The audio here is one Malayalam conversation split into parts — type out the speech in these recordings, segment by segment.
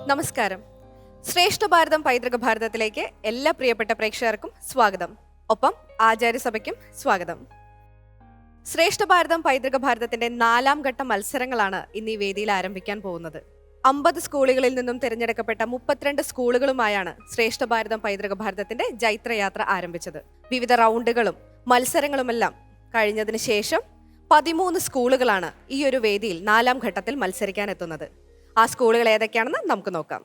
നമസ്കാരം. ശ്രേഷ്ഠ ഭാരതം പൈതൃക ഭാരതത്തിലേക്ക് എല്ലാ പ്രിയപ്പെട്ട പ്രേക്ഷകർക്കും സ്വാഗതം. ഒപ്പം ആചാര്യസഭയ്ക്കും സ്വാഗതം. ശ്രേഷ്ഠ ഭാരതം പൈതൃക ഭാരതത്തിന്റെ 4ാം ഘട്ട മത്സരങ്ങളാണ് ഇന്ന് ഈ വേദിയിൽ ആരംഭിക്കാൻ പോകുന്നത്. 50 സ്കൂളുകളിൽ നിന്നും തിരഞ്ഞെടുക്കപ്പെട്ട 32 സ്കൂളുകളുമായാണ് ശ്രേഷ്ഠ ഭാരതം പൈതൃക ഭാരതത്തിന്റെ ജൈത്രയാത്ര ആരംഭിച്ചത്. വിവിധ റൗണ്ടുകളും മത്സരങ്ങളുമെല്ലാം കഴിഞ്ഞതിന് ശേഷം 13 സ്കൂളുകളാണ് ഈ ഒരു വേദിയിൽ 4ാം ഘട്ടത്തിൽ മത്സരിക്കാൻ എത്തുന്നത്. ആ സ്കൂളുകൾ ഏതൊക്കെയാണെന്ന് നമുക്ക് നോക്കാം.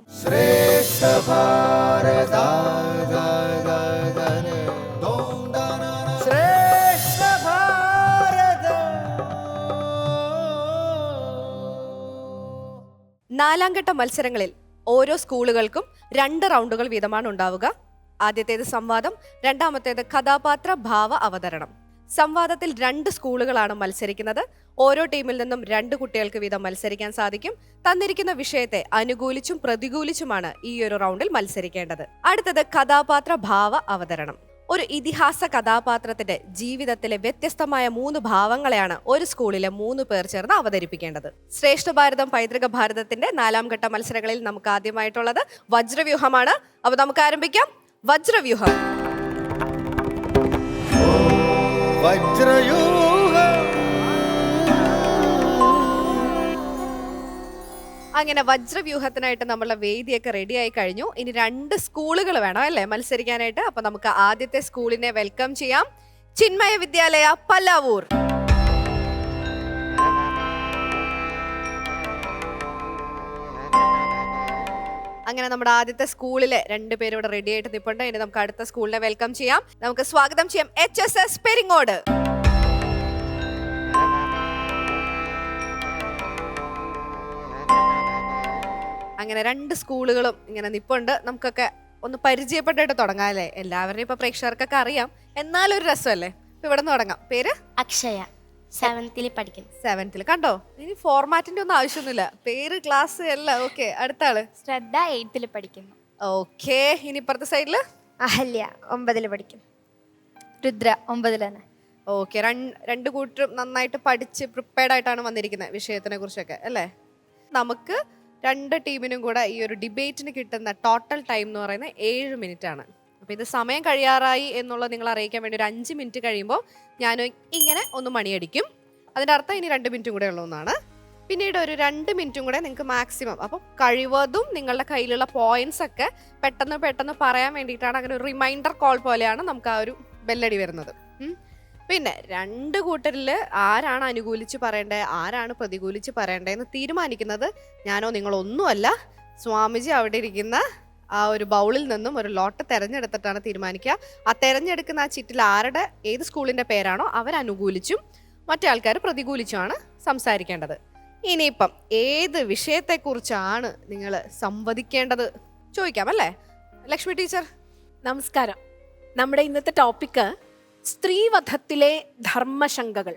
നാലാം ഘട്ട മത്സരങ്ങളിൽ ഓരോ സ്കൂളുകൾക്കും 2 റൗണ്ടുകൾ വീതമാണ് ഉണ്ടാവുക. ആദ്യത്തേത് സംവാദം, രണ്ടാമത്തേത് കഥാപാത്ര ഭാവ അവതരണം. സംവാദത്തിൽ 2 സ്കൂളുകളാണ് മത്സരിക്കുന്നത്. ഓരോ ടീമിൽ നിന്നും 2 കുട്ടികൾക്ക് വീതം മത്സരിക്കാൻ സാധിക്കും. തന്നിരിക്കുന്ന വിഷയത്തെ അനുകൂലിച്ചും പ്രതികൂലിച്ചുമാണ് ഈ ഒരു റൗണ്ടിൽ മത്സരിക്കേണ്ടത്. അടുത്തത് കഥാപാത്ര ഭാവ അവതരണം. ഒരു ഇതിഹാസ കഥാപാത്രത്തിന്റെ ജീവിതത്തിലെ വ്യത്യസ്തമായ 3 ഭാവങ്ങളെയാണ് ഒരു സ്കൂളിലെ 3 പേർ ചേർന്ന് അവതരിപ്പിക്കേണ്ടത്. ശ്രേഷ്ഠ ഭാരതം പൈതൃക ഭാരതത്തിന്റെ 4ാം ഘട്ട മത്സരങ്ങളിൽ നമുക്ക് ആദ്യമായിട്ടുള്ളത് വജ്രവ്യൂഹമാണ്. അപ്പൊ നമുക്ക് ആരംഭിക്കാം. വജ്രവ്യൂഹം. അങ്ങനെ വജ്രവ്യൂഹത്തിനായിട്ട് നമ്മളെ വേദിയൊക്കെ റെഡി ആയി കഴിഞ്ഞു. ഇനി 2 സ്കൂളുകൾ വേണം അല്ലേ മത്സരിക്കാനായിട്ട്. അപ്പൊ നമുക്ക് ആദ്യത്തെ സ്കൂളിനെ വെൽക്കം ചെയ്യാം. ചിന്മയ വിദ്യാലയ, പല്ലാവൂർ. അങ്ങനെ നമ്മുടെ ആദ്യത്തെ സ്കൂളിലെ 2 പേര് ഇവിടെ റെഡി ആയിട്ട് നിൽപ്പുണ്ട്. ഇനി നമുക്ക് അടുത്ത സ്കൂളിനെ വെൽക്കം ചെയ്യാം. നമുക്ക് സ്വാഗതം ചെയ്യാം HSS പെരിങ്ങോട്. അങ്ങനെ 2 സ്കൂളുകളും ഇങ്ങനെ നിപ്പുണ്ട്. നമുക്കൊക്കെ ഒന്ന് പരിചയപ്പെട്ടിട്ട് തുടങ്ങാം അല്ലേ. എല്ലാവരുടെയും ഇപ്പൊ പ്രേക്ഷകർക്കൊക്കെ അറിയാം, എന്നാലും ഒരു രസമല്ലേ. ഇവിടെ നിന്ന് തുടങ്ങാം. പേര് അക്ഷയ, 7th പഠിക്കുന്നു. 7th കണ്ടോ. ഇനി ഫോർമാറ്റിന്റെ ഒന്നും ആവശ്യമൊന്നുമില്ല, പേര് ക്ലാസ് എല്ലാം ഓക്കെ. അടുത്ത ആള് ശ്രദ്ധ, 8th പഠിക്കുന്നു. ഓക്കെ. ഇനി ഇപ്പുറത്തെ സൈഡില് അഹല്യ, 9th പഠിക്കുന്നു. രുദ്ര, 9th തന്നെ. ഓക്കെ. 2 കൂട്ടരും നന്നായിട്ട് പഠിച്ച് പ്രിപ്പയർഡ് ആയിട്ടാണ് വന്നിരിക്കുന്നത് വിഷയത്തിനെ കുറിച്ചൊക്കെ അല്ലേ. നമുക്ക് 2 ടീമിനും കൂടെ ഈ ഒരു ഡിബേറ്റിന് കിട്ടുന്ന ടോട്ടൽ ടൈം എന്ന് പറയുന്നത് 7 മിനിറ്റ് ആണ്. അപ്പോൾ ഇത് സമയം കഴിയാറായി എന്നുള്ളത് നിങ്ങൾ അറിയിക്കാൻ വേണ്ടി ഒരു 5 മിനിറ്റ് കഴിയുമ്പോൾ ഞാൻ ഇങ്ങനെ ഒന്ന് മണിയടിക്കും. അതിൻ്റെ അർത്ഥം ഇനി 2 മിനിറ്റും കൂടെ ഉള്ളതെന്നാണ്. പിന്നീട് ഒരു 2 മിനിറ്റും കൂടെ നിങ്ങൾക്ക് മാക്സിമം, അപ്പം കഴിവതും നിങ്ങളുടെ കയ്യിലുള്ള പോയിന്റ്സ് ഒക്കെ പെട്ടെന്ന് പറയാൻ വേണ്ടിയിട്ടാണ്. അങ്ങനെ ഒരു റിമൈൻഡർ കോൾ പോലെയാണ് നമുക്ക് ആ ഒരു ബെല്ലടി വരുന്നത്. പിന്നെ 2 കൂട്ടരിൽ ആരാണ് അനുകൂലിച്ച് പറയേണ്ടത്, ആരാണ് പ്രതികൂലിച്ച് പറയേണ്ടതെന്ന് തീരുമാനിക്കുന്നത് ഞാനോ നിങ്ങളോ ഒന്നുമല്ല. സ്വാമിജി അവിടെ ഇരിക്കുന്ന ആ ഒരു ബൗളിൽ നിന്നും ഒരു ലോട്ട് തിരഞ്ഞെടുത്തിട്ടാണ് തീരുമാനിക്കുക. ആ തിരഞ്ഞെടുക്കുന്ന ആ ചിറ്റിൽ ആരുടെ ഏത് സ്കൂളിൻ്റെ പേരാണോ അവരനുകൂലിച്ചും മറ്റേ ആൾക്കാർ പ്രതികൂലിച്ചുമാണ് സംസാരിക്കേണ്ടത്. ഇനിയിപ്പം ഏത് വിഷയത്തെക്കുറിച്ചാണ് നിങ്ങൾ സംവദിക്കേണ്ടത് ചോദിക്കാം അല്ലേ. ലക്ഷ്മി ടീച്ചർ. നമസ്കാരം. നമ്മുടെ ഇന്നത്തെ ടോപ്പിക്ക് സ്ത്രീവധത്തിലെ ധർമ്മശങ്കകൾ.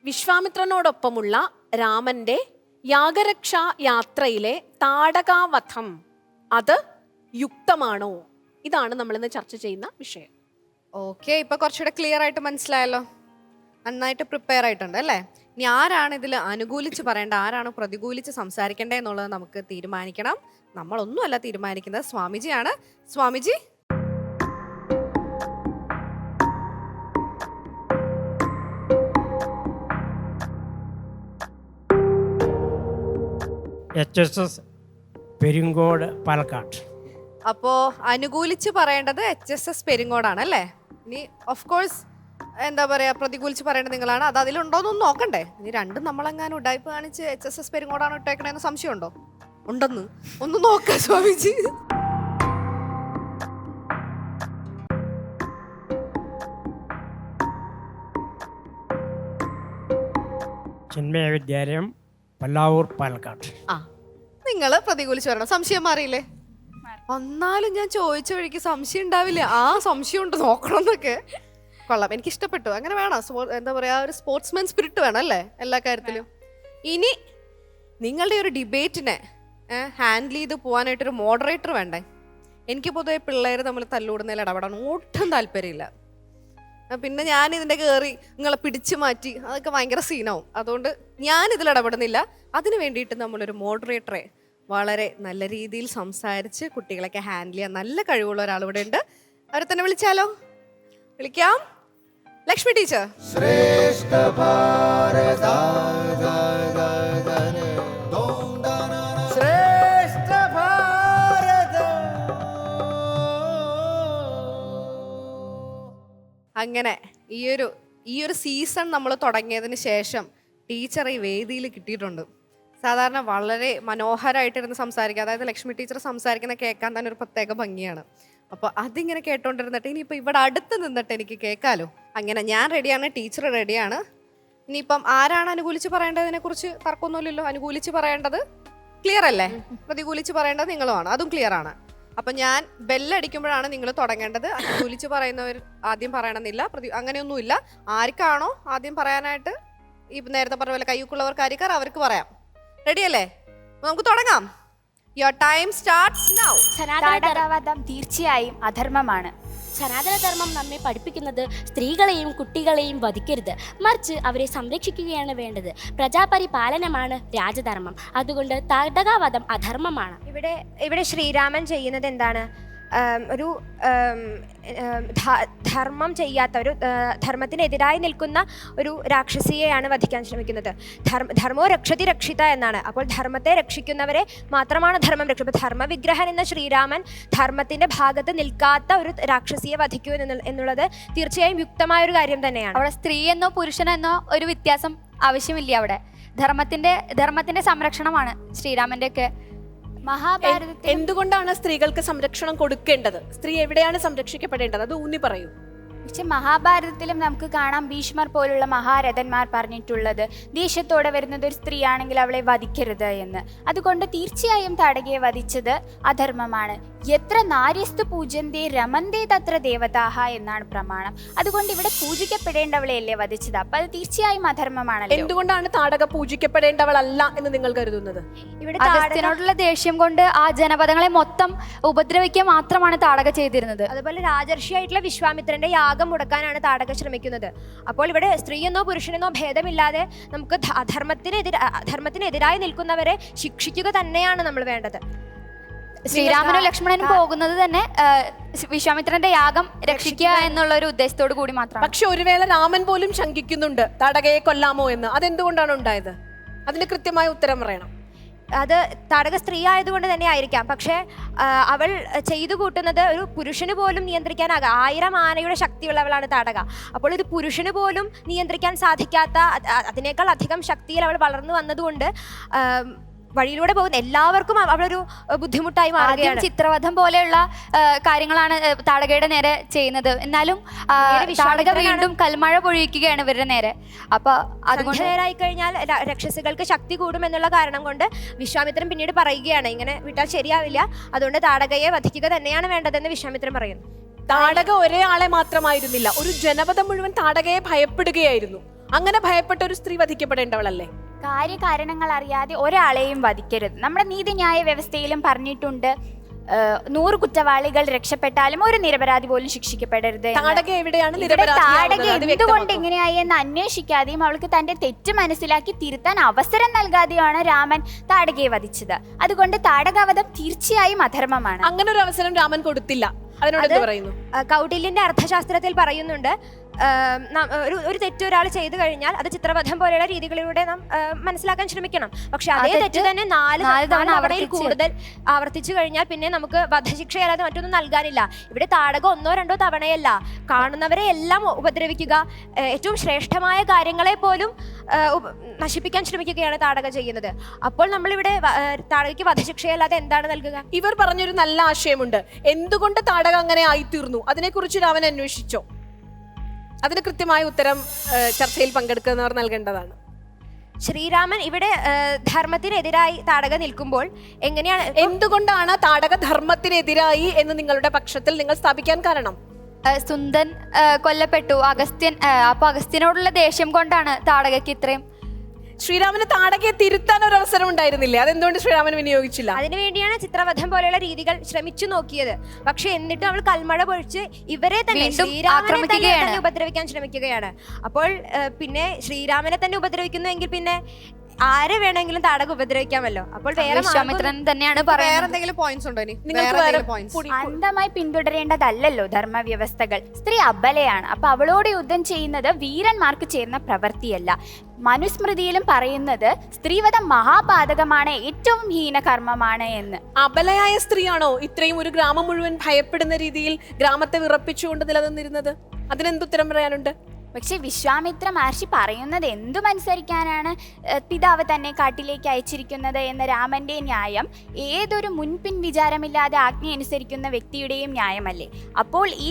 വിശ്വാമിത്രനോടൊപ്പമുള്ള രാമന്റെ യാഗരക്ഷാ യാത്രയിലെ താടകാവധം അത് യുക്തമാണോ? ഇതാണ് നമ്മളിന്ന് ചർച്ച ചെയ്യുന്ന വിഷയം. ഓക്കെ. ഇപ്പൊ കുറച്ചുകൂടെ ക്ലിയർ ആയിട്ട് മനസ്സിലായല്ലോ. നന്നായിട്ട് പ്രിപ്പയർ ആയിട്ടുണ്ട് അല്ലേ. ഇനി ആരാണ് ഇതിൽ അനുകൂലിച്ച് പറയേണ്ട, ആരാണ് പ്രതികൂലിച്ച് സംസാരിക്കേണ്ടത് എന്നുള്ളത് നമുക്ക് തീരുമാനിക്കണം. നമ്മളൊന്നുമല്ല തീരുമാനിക്കുന്നത്, സ്വാമിജിയാണ്. സ്വാമിജി. HSS പെരിങ്ങോട്, പാലക്കാട്. അപ്പോൾ അനുകൂലിച്ച് പറയേണ്ടത് HSS പെരിങ്ങോടാണ് അല്ലേ. ഇനി ഓഫ് കോഴ്സ് എന്താ പറയുക, പ്രതികൂലിച്ച് പറയേണ്ടത് നിങ്ങളാണ്. അത് അതിലുണ്ടോയെന്നൊന്നും നോക്കണ്ടേ. ഇനി 2 നമ്മളെങ്ങാനും ഉഡായ്പ് കാണിച്ച് HSS പെരിങ്ങോടാണ് ഇട്ടേക്കണേന്ന് സംശയമുണ്ടോ? ഉണ്ടെന്ന് ഒന്ന് നോക്കാം സ്വാമിജി. ചിന്മയ വിദ്യാലയം, പല്ലാവൂർ, പാലക്കാട്. ആ, നിങ്ങൾ പ്രതികൂലിച്ച് പറയണം. സംശയം മാറിയില്ലേ? എന്നാലും ഞാൻ ചോദിച്ച വഴിക്ക് സംശയം ഉണ്ടാവില്ല. ആ സംശയം ഉണ്ട്, നോക്കണം എന്നൊക്കെ. കൊള്ളാം, എനിക്ക് ഇഷ്ടപ്പെട്ടു. അങ്ങനെ വേണം. എന്താ പറയാ, ഒരു സ്പോർട്സ്മാൻ സ്പിരിറ്റ് വേണം അല്ലേ എല്ലാ കാര്യത്തിലും. ഇനി നിങ്ങളുടെ ഒരു ഡിബേറ്റിനെ ഹാൻഡിൽ ചെയ്ത് പോകാനായിട്ടൊരു മോഡറേറ്റർ വേണ്ടേ. എനിക്ക് പൊതുവെ പിള്ളേർ തമ്മിൽ തല്ലുകൂടുന്നതിൽ ഇടപെടാൻ ഒട്ടും താല്പര്യമില്ല. പിന്നെ ഞാൻ ഇതിൻ്റെ കയറി നിങ്ങളെ പിടിച്ചു മാറ്റി അതൊക്കെ ഭയങ്കര സീനാവും. അതുകൊണ്ട് ഞാൻ ഇതിൽ ഇടപെടുന്നില്ല. അതിന് വേണ്ടിയിട്ട് നമ്മളൊരു മോഡറേറ്ററെ വളരെ നല്ല രീതിയിൽ സംസാരിച്ച് കുട്ടികളൊക്കെ ഹാൻഡിൽ ചെയ്യാൻ നല്ല കഴിവുള്ള ഒരാൾ ഇവിടെ ഉണ്ട്. അവരെ തന്നെ വിളിച്ചാലോ? വിളിക്കാം. ലക്ഷ്മി ടീച്ചർ. അങ്ങനെ ഈ ഒരു സീസൺ നമ്മൾ തുടങ്ങിയതിന് ശേഷം ടീച്ചർ ഈ വേദിയിൽ കിട്ടിയിട്ടുണ്ട്. സാധാരണ വളരെ മനോഹരമായിട്ടിരുന്ന് സംസാരിക്കുക, അതായത് ലക്ഷ്മി ടീച്ചർ സംസാരിക്കുന്ന കേൾക്കാൻ തന്നെ ഒരു പ്രത്യേക ഭംഗിയാണ്. അപ്പോൾ അതിങ്ങനെ കേട്ടോണ്ടിരുന്നിട്ട് ഇനിയിപ്പോൾ ഇവിടെ അടുത്ത് നിന്നിട്ട് എനിക്ക് കേൾക്കാലോ. അങ്ങനെ ഞാൻ റെഡിയാണ്, ടീച്ചർ റെഡിയാണ്. ഇനിയിപ്പം ആരാണ് അനുകൂലിച്ച് പറയേണ്ടതിനെ കുറിച്ച് തർക്കമൊന്നുമില്ലല്ലോ. അനുകൂലിച്ച് പറയേണ്ടത് ക്ലിയർ അല്ലേ? പ്രതികൂലിച്ച് പറയേണ്ടത് നിങ്ങളുമാണ്, അതും ക്ലിയർ ആണ്. അപ്പൊ ഞാൻ ബെല്ലടിക്കുമ്പോഴാണ് നിങ്ങൾ തുടങ്ങേണ്ടത്. അനുകൂലിച്ച് പറയുന്നവർ ആദ്യം പറയണമെന്നില്ല, അങ്ങനെയൊന്നുമില്ല. ആർക്കാണോ ആദ്യം പറയാനായിട്ട് ഈ നേരത്തെ പറഞ്ഞ പോലെ കയ്യൊക്കെയുള്ളവർക്ക് ആയിരിക്കാർ അവർക്ക് പറയാം. റെഡിയല്ലേ? നമുക്ക് തുടങ്ങാം. Your time starts now. താടകവധം തീർച്ചയായും അധർമ്മമാണ്. സനാതനധർമ്മം നമ്മെ പഠിപ്പിക്കുന്നത് സ്ത്രീകളെയും കുട്ടികളെയും വധിക്കരുത്, മറിച്ച് അവരെ സംരക്ഷിക്കുകയാണ് വേണ്ടത്. പ്രജാപരിപാലനമാണ് രാജധർമ്മം. അതുകൊണ്ട് താടകാവധം അധർമ്മമാണ്. ഇവിടെ ശ്രീരാമൻ ചെയ്യുന്നത് എന്താണ്? ഒരു ധർമ്മം ചെയ്യാത്ത ഒരു ധർമ്മത്തിനെതിരായി നിൽക്കുന്ന ഒരു രാക്ഷസിയെയാണ് വധിക്കാൻ ശ്രമിക്കുന്നത്. ധർമ്മോ രക്ഷതി രക്ഷിത എന്നാണ്. അപ്പോൾ ധർമ്മത്തെ രക്ഷിക്കുന്നവരെ മാത്രമാണ് ധർമ്മം രക്ഷിക്കുക. ധർമ്മവിഗ്രഹൻ എന്ന ശ്രീരാമൻ ധർമ്മത്തിന്റെ ഭാഗത്ത് നിൽക്കാത്ത ഒരു രാക്ഷസിയെ വധിക്കൂ എന്നുള്ളത് തീർച്ചയായും യുക്തമായ ഒരു കാര്യം തന്നെയാണ്. അവിടെ സ്ത്രീയെന്നോ പുരുഷനെന്നോ ഒരു വ്യത്യാസം ആവശ്യമില്ല. അവിടെ ധർമ്മത്തിന്റെ സംരക്ഷണമാണ് ശ്രീരാമന്റെ ഒക്കെ. മഹാഭാരതത്തിൽ എന്തുകൊണ്ടാണ് സ്ത്രീകൾക്ക് സംരക്ഷണം കൊടുക്കേണ്ടത്? സ്ത്രീ എവിടെയാണ് സംരക്ഷിക്കപ്പെടേണ്ടത്? അത് ഊന്നി പറയൂ. പക്ഷെ മഹാഭാരതത്തിലും നമുക്ക് കാണാം ഭീഷ്മർ പോലുള്ള മഹാരഥന്മാർ പറഞ്ഞിട്ടുള്ളത് ദേഷ്യത്തോടെ വരുന്നത് ഒരു സ്ത്രീ ആണെങ്കിൽ അവളെ വധിക്കരുത് എന്ന്. അതുകൊണ്ട് തീർച്ചയായും താടകയെ വധിച്ചത് അധർമ്മമാണ്. എത്ര നാര്യസ്തു പൂജന്തേ രമന്തേ തത്ര ദേവതാഹ എന്നാണ് പ്രമാണം. അതുകൊണ്ട് ഇവിടെ പൂജിക്കപ്പെടേണ്ടവളെയല്ലേ വധിച്ചത്. അപ്പൊ അത് തീർച്ചയായും അധർമ്മമാണല്ലോ. എന്തുകൊണ്ടാണ് താടക പൂജിക്കപ്പെടേണ്ടവളല്ല എന്ന് നിങ്ങൾ കരുതുന്നത്? ഇവിടെ അഗസ്ത്യനോടുള്ള ദേഷ്യം കൊണ്ട് ആ ജനപദങ്ങളെ മൊത്തം ഉപദ്രവിക്കുക മാത്രമാണ് താടക ചെയ്തിരുന്നത്. അതുപോലെ രാജർഷിയായിട്ടുള്ള വിശ്വാമിത്രന്റെ യാഗം മുടക്കാനാണ് താടക ശ്രമിക്കുന്നത്. അപ്പോൾ ഇവിടെ സ്ത്രീയെന്നോ പുരുഷനെന്നോ ഭേദമില്ലാതെ നമുക്ക് ധർമ്മത്തിനെതിരായി നിൽക്കുന്നവരെ ശിക്ഷിക്കുക തന്നെയാണ് നമ്മൾ വേണ്ടത്. ശ്രീരാമനും ലക്ഷ്മണനും പോകുന്നത് തന്നെ വിശ്വാമിത്രന്റെ യാഗം രക്ഷിക്കുക എന്നുള്ള ഒരു ഉദ്ദേശത്തോടു കൂടി മാത്രമാണ്. പക്ഷെ ഒരു വേള രാമൻ പോലും ശങ്കിക്കുന്നുണ്ട് താടകയെ കൊല്ലാമോ എന്ന്. അതെന്തുകൊണ്ടാണ് ഉണ്ടായത്? അതിന് കൃത്യമായ ഉത്തരം പറയണം. അത് താടക സ്ത്രീ ആയതുകൊണ്ട് തന്നെ ആയിരിക്കാം. പക്ഷെ അവൾ ചെയ്തു കൂട്ടുന്നത് ഒരു പുരുഷന് പോലും നിയന്ത്രിക്കാനാകാം. 1000 ആനയുടെ ശക്തിയുള്ളവളാണ് താടക. അപ്പോൾ ഇത് പുരുഷന് പോലും നിയന്ത്രിക്കാൻ സാധിക്കാത്ത അതിനേക്കാൾ അധികം ശക്തിയിൽ അവൾ വളർന്നു വന്നതുകൊണ്ട് വഴിയിലൂടെ പോകുന്ന എല്ലാവർക്കും അവളൊരു ബുദ്ധിമുട്ടായി മാറുകയാണ്. ചിത്രവധം പോലെയുള്ള കാര്യങ്ങളാണ് താടകയുടെ നേരെ ചെയ്യുന്നത്. എന്നാലും താടക വീണ്ടും കൽമഴ പൊഴിക്കുകയാണ് ഇവരുടെ നേരെ. അപ്പൊ അതുകൊണ്ട് നേരായി കഴിഞ്ഞാൽ രക്ഷസികൾക്ക് ശക്തി കൂടും എന്നുള്ള കാരണം കൊണ്ട് വിശ്വാമിത്രൻ പിന്നീട് പറയുകയാണ് ഇങ്ങനെ വിട്ടാൽ ശരിയാവില്ല, അതുകൊണ്ട് താടകയെ വധിക്കുക തന്നെയാണ് വേണ്ടതെന്ന് വിശ്വാമിത്രൻ പറയുന്നു. താടക ഒരേ ആളെ മാത്രമായിരുന്നില്ല, ഒരു ജനപദം മുഴുവൻ താടകയെ ഭയപ്പെടുകയായിരുന്നു. അങ്ങനെ ഭയപ്പെട്ട ഒരു സ്ത്രീ വധിക്കപ്പെടേണ്ടവളല്ലേ? കാര്യകാരണങ്ങൾ അറിയാതെ ഒരാളെയും വധിക്കരുത്. നമ്മുടെ നീതിന്യായ വ്യവസ്ഥയിലും പറഞ്ഞിട്ടുണ്ട് 100 കുറ്റവാളികൾ രക്ഷപ്പെട്ടാലും ഒരു നിരപരാധി പോലും ശിക്ഷിക്കപ്പെടരുത്. താടക എവിടെയാണ് താടക എന്തുകൊണ്ട് ഇങ്ങനെയായി എന്ന് അന്വേഷിക്കാതെയും അവൾക്ക് തന്റെ തെറ്റ് മനസ്സിലാക്കി തിരുത്താൻ അവസരം നൽകാതെയാണ് രാമൻ താടകയെ വധിച്ചത്. അതുകൊണ്ട് താടകാവധം തീർച്ചയായും അധർമ്മമാണ്. അങ്ങനെ ഒരു അവസരം രാമൻ കൊടുത്തില്ല. അതിനോട് എന്ത് പറയുന്നു? കൗടില്യന്റെ അർത്ഥശാസ്ത്രത്തിൽ പറയുന്നുണ്ട് ഒരു തെറ്റ് ഒരാൾ ചെയ്തു കഴിഞ്ഞാൽ അത് ചിത്രവധം പോലെയുള്ള രീതികളിലൂടെ നാം മനസ്സിലാക്കാൻ ശ്രമിക്കണം. പക്ഷെ അതേ തെറ്റ് തന്നെ 4 തവണയിൽ കൂടുതൽ ആവർത്തിച്ചു കഴിഞ്ഞാൽ പിന്നെ നമുക്ക് വധശിക്ഷയല്ലാതെ മറ്റൊന്നും നൽകാനില്ല. ഇവിടെ താടകം 1-2 തവണയല്ല, കാണുന്നവരെ എല്ലാം ഉപദ്രവിക്കുക, ഏറ്റവും ശ്രേഷ്ഠമായ കാര്യങ്ങളെ പോലും നശിപ്പിക്കാൻ ശ്രമിക്കുകയാണ് താടക ചെയ്യുന്നത്. അപ്പോൾ നമ്മളിവിടെ താടകയ്ക്ക് വധശിക്ഷയല്ലാതെ എന്താണ് നൽകുക? ഇവർ പറഞ്ഞൊരു നല്ല ആശയമുണ്ട്. എന്തുകൊണ്ട് താടക അങ്ങനെ ആയിത്തീർന്നു? അതിനെക്കുറിച്ച് രാമൻ അന്വേഷിച്ചോ? അതിന് കൃത്യമായ ഉത്തരം ചർച്ചയിൽ പങ്കെടുക്കുന്നവർ നൽകേണ്ടതാണ്. ശ്രീരാമൻ ഇവിടെ ധർമ്മത്തിനെതിരായി താടക നിൽക്കുമ്പോൾ എങ്ങനെയാണ്, എന്തുകൊണ്ടാണ് താടക ധർമ്മത്തിനെതിരായി എന്ന് നിങ്ങളുടെ പക്ഷത്തിൽ നിങ്ങൾ സ്ഥാപിക്കാൻ കാരണം? സുന്ദൻ കൊല്ലപ്പെട്ടു, അഗസ്ത്യൻ. അപ്പൊ അഗസ്ത്യനോടുള്ള ദേഷ്യം കൊണ്ടാണ് താടകയ്ക്ക് ഇത്രയും. ശ്രീരാമന് താടകയെ തിരുത്താൻ ഒരു അവസരം ഉണ്ടായിരുന്നില്ലേ? അതെന്തുകൊണ്ട് ശ്രീരാമൻ വിനിയോഗിച്ചില്ല? അതിനുവേണ്ടിയാണ് ചിത്രവധം പോലെയുള്ള രീതികൾ ശ്രമിച്ചു നോക്കിയത്. പക്ഷെ എന്നിട്ടും അവൾ കൽമഴ പൊഴിച്ച് ഇവരെ തന്നെ ശ്രീരാമനെ ഉപദ്രവിക്കാൻ ശ്രമിക്കുകയാണ്. അപ്പോൾ പിന്നെ ശ്രീരാമനെ തന്നെ ഉപദ്രവിക്കുന്നുവെങ്കിൽ പിന്നെ ആരെ വേണമെങ്കിലും താടക ഉപദ്രവിക്കാമല്ലോ. അപ്പോൾ വേറെ വിശ്വാമിത്രൻ തന്നെയാണ് വേറെ പറയുന്നത്. എന്തെങ്കിലും പോയിന്റ്സ് ഉണ്ടോ ഇനി? നിങ്ങൾക്ക് വേറെ വേറെ പോയിന്റ്സ്? അന്ധമായി പിന്തുടരേണ്ടതല്ലല്ലോ ധർമ്മവ്യവസ്ഥകൾ. സ്ത്രീ അബലയാണ്. അപ്പൊ അവളോട് യുദ്ധം ചെയ്യുന്നത് വീരന്മാർക്ക് ചേർന്ന പ്രവൃത്തിയല്ല. മനുസ്മൃതിയിലും പറയുന്നത് സ്ത്രീവധം മഹാപാതകമാണ്, ഏറ്റവും ഹീനകർമ്മമാണ് എന്ന്. അബലയായ സ്ത്രീയാണോ ഇത്രയും ഒരു ഗ്രാമം മുഴുവൻ ഭയപ്പെടുന്ന രീതിയിൽ ഗ്രാമത്തെ വിറപ്പിച്ചുകൊണ്ട് നിലനിന്നിരുന്നത്? അതിനെന്തുത്തരം പറയാനുണ്ട്? പക്ഷെ വിശ്വാമിത്ര മഹർഷി പറയുന്നത് എന്തുമനുസരിക്കാനാണ് പിതാവ് തന്നെ കാട്ടിലേക്ക് അയച്ചിരിക്കുന്നത് എന്ന രാമന്റെ ന്യായം ഏതൊരു മുൻപിൻ വിചാരമില്ലാതെ ആജ്ഞ അനുസരിക്കുന്ന വ്യക്തിയുടെയും ന്യായമല്ലേ? അപ്പോൾ ഈ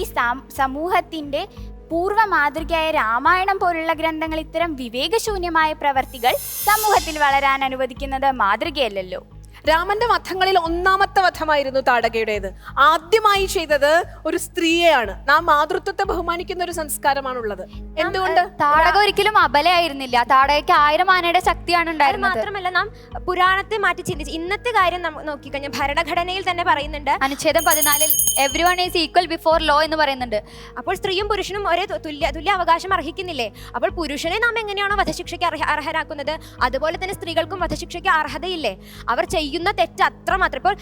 സമൂഹത്തിന്റെ പൂർവ്വ മാതൃകയായ രാമായണം പോലുള്ള ഗ്രന്ഥങ്ങൾ ഇത്തരം വിവേകശൂന്യമായ പ്രവർത്തികൾ സമൂഹത്തിൽ വളരാൻ അനുവദിക്കുന്നത് മാതൃകയല്ലല്ലോ. രാമന്റെ വധങ്ങളിൽ ഒന്നാമത്തെ വധമായിരുന്നു താടകയുടേത്. ആദ്യമായി ചെയ്തത് ഒരു സ്ത്രീയെയാണ്. നാം മാതൃത്വത്തെ ബഹുമാനിക്കുന്ന ഒരു സംസ്കാരമാണുള്ളത്. എന്തുകൊണ്ട്? താടക ഒരിക്കലും അബലയായിരുന്നില്ല. താടകയ്ക്ക് 1000 ആനയുടെ ശക്തിയാണ് അത് ഉണ്ടായിരുന്നത്. മാത്രമല്ല, നാം പുരാണത്തെ മാറ്റി ചിന്തിച്ച് ഇന്നത്തെ കാര്യം നോക്കിക്കഴിഞ്ഞാൽ ഭരണഘടനയിൽ തന്നെ പറയുന്നുണ്ട്, അനുച്ഛേദം 14 everyone is equal before law എന്ന് പറയുന്നുണ്ട്. അപ്പോൾ സ്ത്രീയും പുരുഷനും ഒരേ തുല്യ അവകാശം അർഹിക്കുന്നില്ലേ? അപ്പോൾ പുരുഷനെ നാം എങ്ങനെയാണോ വധശിക്ഷയ്ക്ക് അർഹരാക്കുന്നത്, അതുപോലെ തന്നെ സ്ത്രീകൾക്കും വധശിക്ഷയ്ക്ക് അർഹതയില്ലേ? അവർ ചെയ്യുന്ന തെറ്റ് അത്രമാത്രം. ഇപ്പോൾ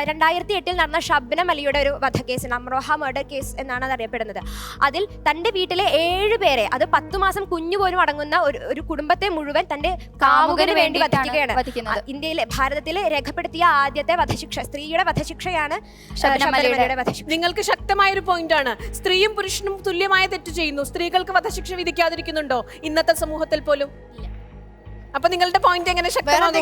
2008 നടന്ന ഷബ്നം അലിയുടെ ഒരു വധക്കേസ്, അമ്രോഹ മർഡർ കേസ് എന്നാണ് അത് അറിയപ്പെടുന്നത്. അതിൽ തന്റെ വീട്ടിലെ 7 പേരെ, അത് 10 മാസം കുഞ്ഞു പോലും അടങ്ങുന്ന ഒരു കുടുംബത്തെ മുഴുവൻ തന്റെ കാമുകന് വേണ്ടി വധിക്കുകയാണ്. ഇന്ത്യയിലെ, ഭാരതത്തിലെ രേഖപ്പെടുത്തിയ ആദ്യത്തെ വധശിക്ഷ, സ്ത്രീയുടെ വധശിക്ഷയാണ് ശബരിമലയുടെ വധശിക്ഷ. നിങ്ങൾക്ക് ശക്തമായ ഒരു പോയിന്റ് ആണ്. സ്ത്രീയും പുരുഷനും തുല്യമായ തെറ്റ് ചെയ്യുന്നു. സ്ത്രീകൾക്ക് വധശിക്ഷ വിധിക്കാതിരിക്കുന്നുണ്ടോ ഇന്നത്തെ സമൂഹത്തിൽ പോലും? അപ്പൊ നിങ്ങളുടെ പോയിന്റ് എങ്ങനെ ശക്തമാകും?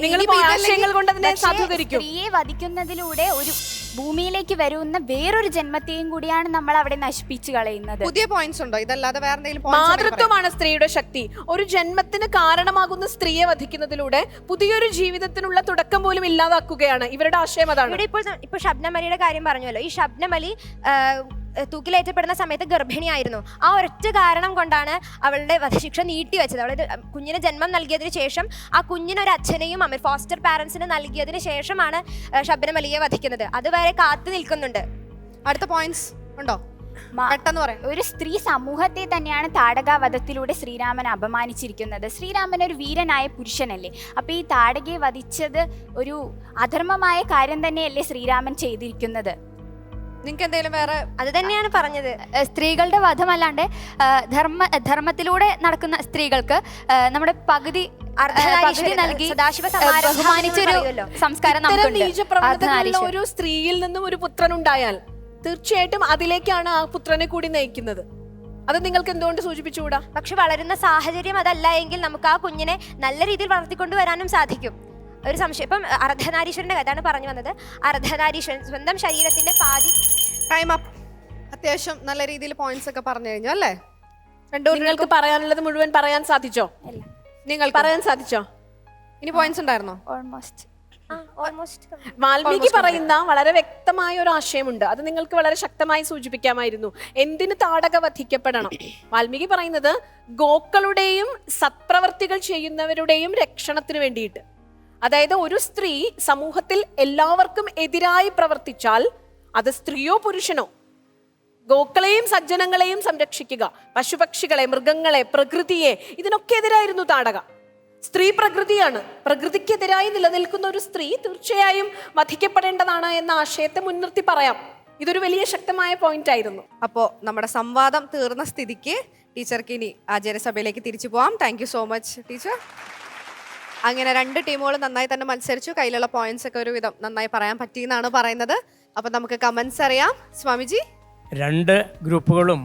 നിങ്ങൾ ആശയങ്ങൾ കൊണ്ട് അതിനെ സാധൂകരിക്കും. സ്ത്രീയെ വധിക്കുന്നതിലൂടെ ഒരു ഭൂമിയിലേക്ക് വരുന്ന വേറൊരു ജന്മത്തെയും കൂടിയാണ് നമ്മൾ അവിടെ നശിപ്പിച്ചു കളയുന്നത്. പുതിയ പോയിന്റ്സ് ഉണ്ടോ ഇതല്ലാതെ വേറെ എന്തെങ്കിലും? മാതൃത്വമാണ് സ്ത്രീയുടെ ശക്തി. ഒരു ജന്മത്തിന് കാരണമാകുന്ന സ്ത്രീയെ വധിക്കുന്നതിലൂടെ പുതിയൊരു ജീവിതത്തിനുള്ള തുടക്കം പോലും ഇല്ലാതാക്കുകയാണ്. ഇവരുടെ ആശയം അതാണ്. ഇവിടെ ഇപ്പോൾ ഷബ്നം അലിയുടെ കാര്യം പറഞ്ഞല്ലോ. ഈ ഷബ്നം അലി തൂക്കിലേറ്റപ്പെടുന്ന സമയത്ത് ഗർഭിണിയായിരുന്നു. ആ ഒരൊറ്റ കാരണം കൊണ്ടാണ് അവളുടെ വധശിക്ഷ നീട്ടിവെച്ചത്. അവളത് കുഞ്ഞിന് ജന്മം നൽകിയതിനു ശേഷം ആ കുഞ്ഞിനൊരു അച്ഛനെയും ഫോസ്റ്റർ പാരന്റ്സിന് നൽകിയതിനു ശേഷമാണ് ഷബ്നം അലിയെ വധിക്കുന്നത്. അതുവരെ കാത്തു നിൽക്കുന്നുണ്ട്. അടുത്ത പോയിന്റ്സ് ഉണ്ടോ? പെട്ടെന്ന് പറയാം. ഒരു സ്ത്രീ സമൂഹത്തെ തന്നെയാണ് താടകാവധത്തിലൂടെ ശ്രീരാമൻ അപമാനിച്ചിരിക്കുന്നത്. ശ്രീരാമൻ ഒരു വീരനായ പുരുഷനല്ലേ? അപ്പൊ ഈ താടകയെ വധിച്ചത് ഒരു അധർമ്മമായ കാര്യം തന്നെയല്ലേ ശ്രീരാമൻ ചെയ്തിരിക്കുന്നത്? നിങ്ങൾക്ക് എന്തെങ്കിലും വേറെ? അത് തന്നെയാണ് പറഞ്ഞത്. സ്ത്രീകളുടെ വധമല്ലാണ്ട് ധർമ്മത്തിലൂടെ നടക്കുന്ന സ്ത്രീകൾക്ക് നമ്മുടെ പകുതി നൽകി ബഹുമാനിച്ചൊരു സംസ്കാരം നമുക്കുണ്ട്. നീചപ്രവൃത്തികളിൽ ഒരു സ്ത്രീയിൽ നിന്നും ഒരു പുത്രൻ ഉണ്ടായാൽ തീർച്ചയായിട്ടും അതിലേക്കാണ് ആ പുത്രനെ കൂടി നയിക്കുന്നത്. അത് നിങ്ങൾക്ക് എന്തുകൊണ്ട് സൂചിപ്പിച്ചുകൂടാ? പക്ഷെ വളരുന്ന സാഹചര്യം അതല്ല എങ്കിൽ നമുക്ക് ആ കുഞ്ഞിനെ നല്ല രീതിയിൽ വളർത്തിക്കൊണ്ടുവരാനും സാധിക്കും. ഒരു സംശയം, ഇപ്പം അർദ്ധനാരീശ്വരന്റെ കഥയാണ് പറഞ്ഞു വന്നത്. അർദ്ധനാരീശ്വരൻ സ്വന്തം ശരീരത്തിന്റെ പാതി. Time up. അത്യാവശ്യം നല്ല രീതിയിൽ പോയിന്റ്സ് ഒക്കെ പറഞ്ഞു കഴിഞ്ഞു അല്ലേ? നിങ്ങൾക്ക് പറയാനുള്ളത് മുഴുവൻ പറയാൻ സാധിച്ചോ? നിങ്ങൾക്ക് പറയാൻ സാധിച്ചോ? ഇനി പോയിന്റ്സ് ഉണ്ടായിരുന്നോ? വാൽമീകി പറയുന്ന വളരെ വ്യക്തമായ ഒരു ആശയമുണ്ട്. അത് നിങ്ങൾക്ക് വളരെ ശക്തമായി സൂചിപ്പിക്കാമായിരുന്നു. എന്തിന് താടക വധിക്കപ്പെടണം? വാൽമീകി പറയുന്നത് ഗോക്കളുടെയും സത്പ്രവർത്തികൾ ചെയ്യുന്നവരുടെയും രക്ഷണത്തിന് വേണ്ടിയിട്ട്. അതായത് ഒരു സ്ത്രീ സമൂഹത്തിൽ എല്ലാവർക്കും എതിരായി പ്രവർത്തിച്ചാൽ, അത് സ്ത്രീയോ പുരുഷനോ, ഗോക്കളെയും സജ്ജനങ്ങളെയും സംരക്ഷിക്കുക, പശുപക്ഷികളെ, മൃഗങ്ങളെ, പ്രകൃതിയെ, ഇതിനൊക്കെ എതിരായിരുന്നു താടക. സ്ത്രീ പ്രകൃതിയാണ്. പ്രകൃതിക്കെതിരായി നിലനിൽക്കുന്ന ഒരു സ്ത്രീ തീർച്ചയായും വധിക്കപ്പെടേണ്ടതാണ് എന്ന ആശയത്തെ മുൻനിർത്തി പറയാം. ഇതൊരു വലിയ ശക്തമായ പോയിന്റ് ആയിരുന്നു. അപ്പോൾ നമ്മുടെ സംവാദം തീർന്ന സ്ഥിതിക്ക് ടീച്ചർക്ക് ഇനി ആചാര്യസഭയിലേക്ക് തിരിച്ചു പോവാം. Thank you so much teacher. അങ്ങനെ 2 ടീമുകളും നന്നായി തന്നെ മത്സരിച്ചു. കയ്യിലുള്ള പോയിന്റ്സ് ഒക്കെ ഒരുവിധം നന്നായി പറയാൻ പറ്റിയെന്നാണ് പറയുന്നത്. അപ്പൊ നമുക്ക് കമന്റ്സ് അറിയാം. സ്വാമിജി, 2 ഗ്രൂപ്പുകളും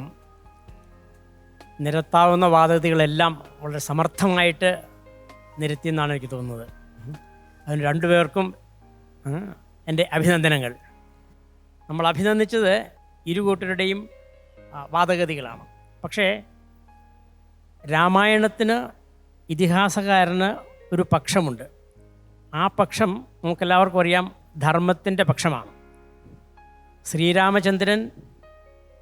നിരത്താവുന്ന വാദഗതികളെല്ലാം വളരെ സമർത്ഥമായിട്ട് നിരത്തിയെന്നാണ് എനിക്ക് തോന്നുന്നത്. അതിന് 2 പേർക്കും എൻ്റെ അഭിനന്ദനങ്ങൾ. നമ്മൾ അഭിനന്ദിച്ചത് ഇരുകൂട്ടരുടെയും വാദഗതികളാണ്. പക്ഷേ രാമായണത്തിന് ഇതിഹാസകാരന് ഒരു പക്ഷമുണ്ട്. ആ പക്ഷം നമുക്കെല്ലാവർക്കും അറിയാം, ധർമ്മത്തിൻ്റെ പക്ഷമാണ്. ശ്രീരാമചന്ദ്രൻ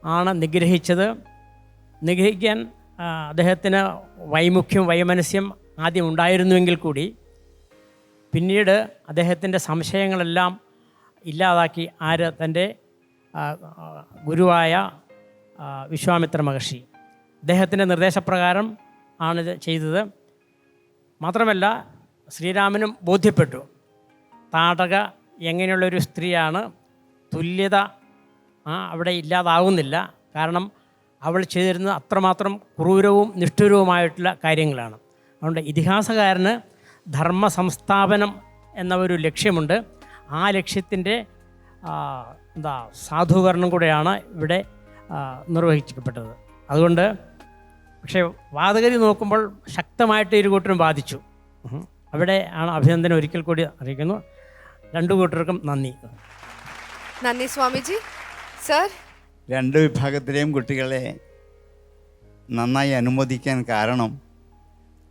ആണ് നിഗ്രഹിച്ചത്. നിഗ്രഹിക്കാൻ അദ്ദേഹത്തിന് വൈമുഖ്യം, വൈമനസ്യം ആദ്യം ഉണ്ടായിരുന്നുവെങ്കിൽ കൂടി പിന്നീട് അദ്ദേഹത്തിൻ്റെ സംശയങ്ങളെല്ലാം ഇല്ലാതാക്കി തൻ്റെ ഗുരുവായ വിശ്വാമിത്ര മഹർഷി. അദ്ദേഹത്തിൻ്റെ നിർദ്ദേശപ്രകാരം ആണിത് ചെയ്തത്. മാത്രമല്ല ശ്രീരാമനും ബോധ്യപ്പെട്ടു താടക എങ്ങനെയുള്ളൊരു സ്ത്രീയാണ്, തുല്യത അവിടെ ഇല്ലാതാവുന്നില്ല. കാരണം അവൾ ചെയ്തിരുന്നത് അത്രമാത്രം ക്രൂരവും നിഷ്ഠുരവുമായിട്ടുള്ള കാര്യങ്ങളാണ്. അതുകൊണ്ട് ഇതിഹാസകാരന് ധർമ്മ സംസ്ഥാപനം എന്ന ഒരു ലക്ഷ്യമുണ്ട്. ആ ലക്ഷ്യത്തിൻ്റെ സാധൂകരണം കൂടെയാണ് ഇവിടെ നിർവഹിക്കപ്പെട്ടത്. അതുകൊണ്ട് പക്ഷേ വാദഗതി നോക്കുമ്പോൾ ശക്തമായിട്ട് ഇരു കൂട്ടരും ബാധിച്ചു. അവിടെ ആണ് അഭിനന്ദനം ഒരിക്കൽ കൂടി അറിയിക്കുന്നു. രണ്ടു കൂട്ടർക്കും നന്ദി. നന്ദി സ്വാമിജി. സർ, രണ്ട് വിഭാഗത്തിലെയും കുട്ടികളെ നന്നായി അനുമോദിക്കാൻ കാരണം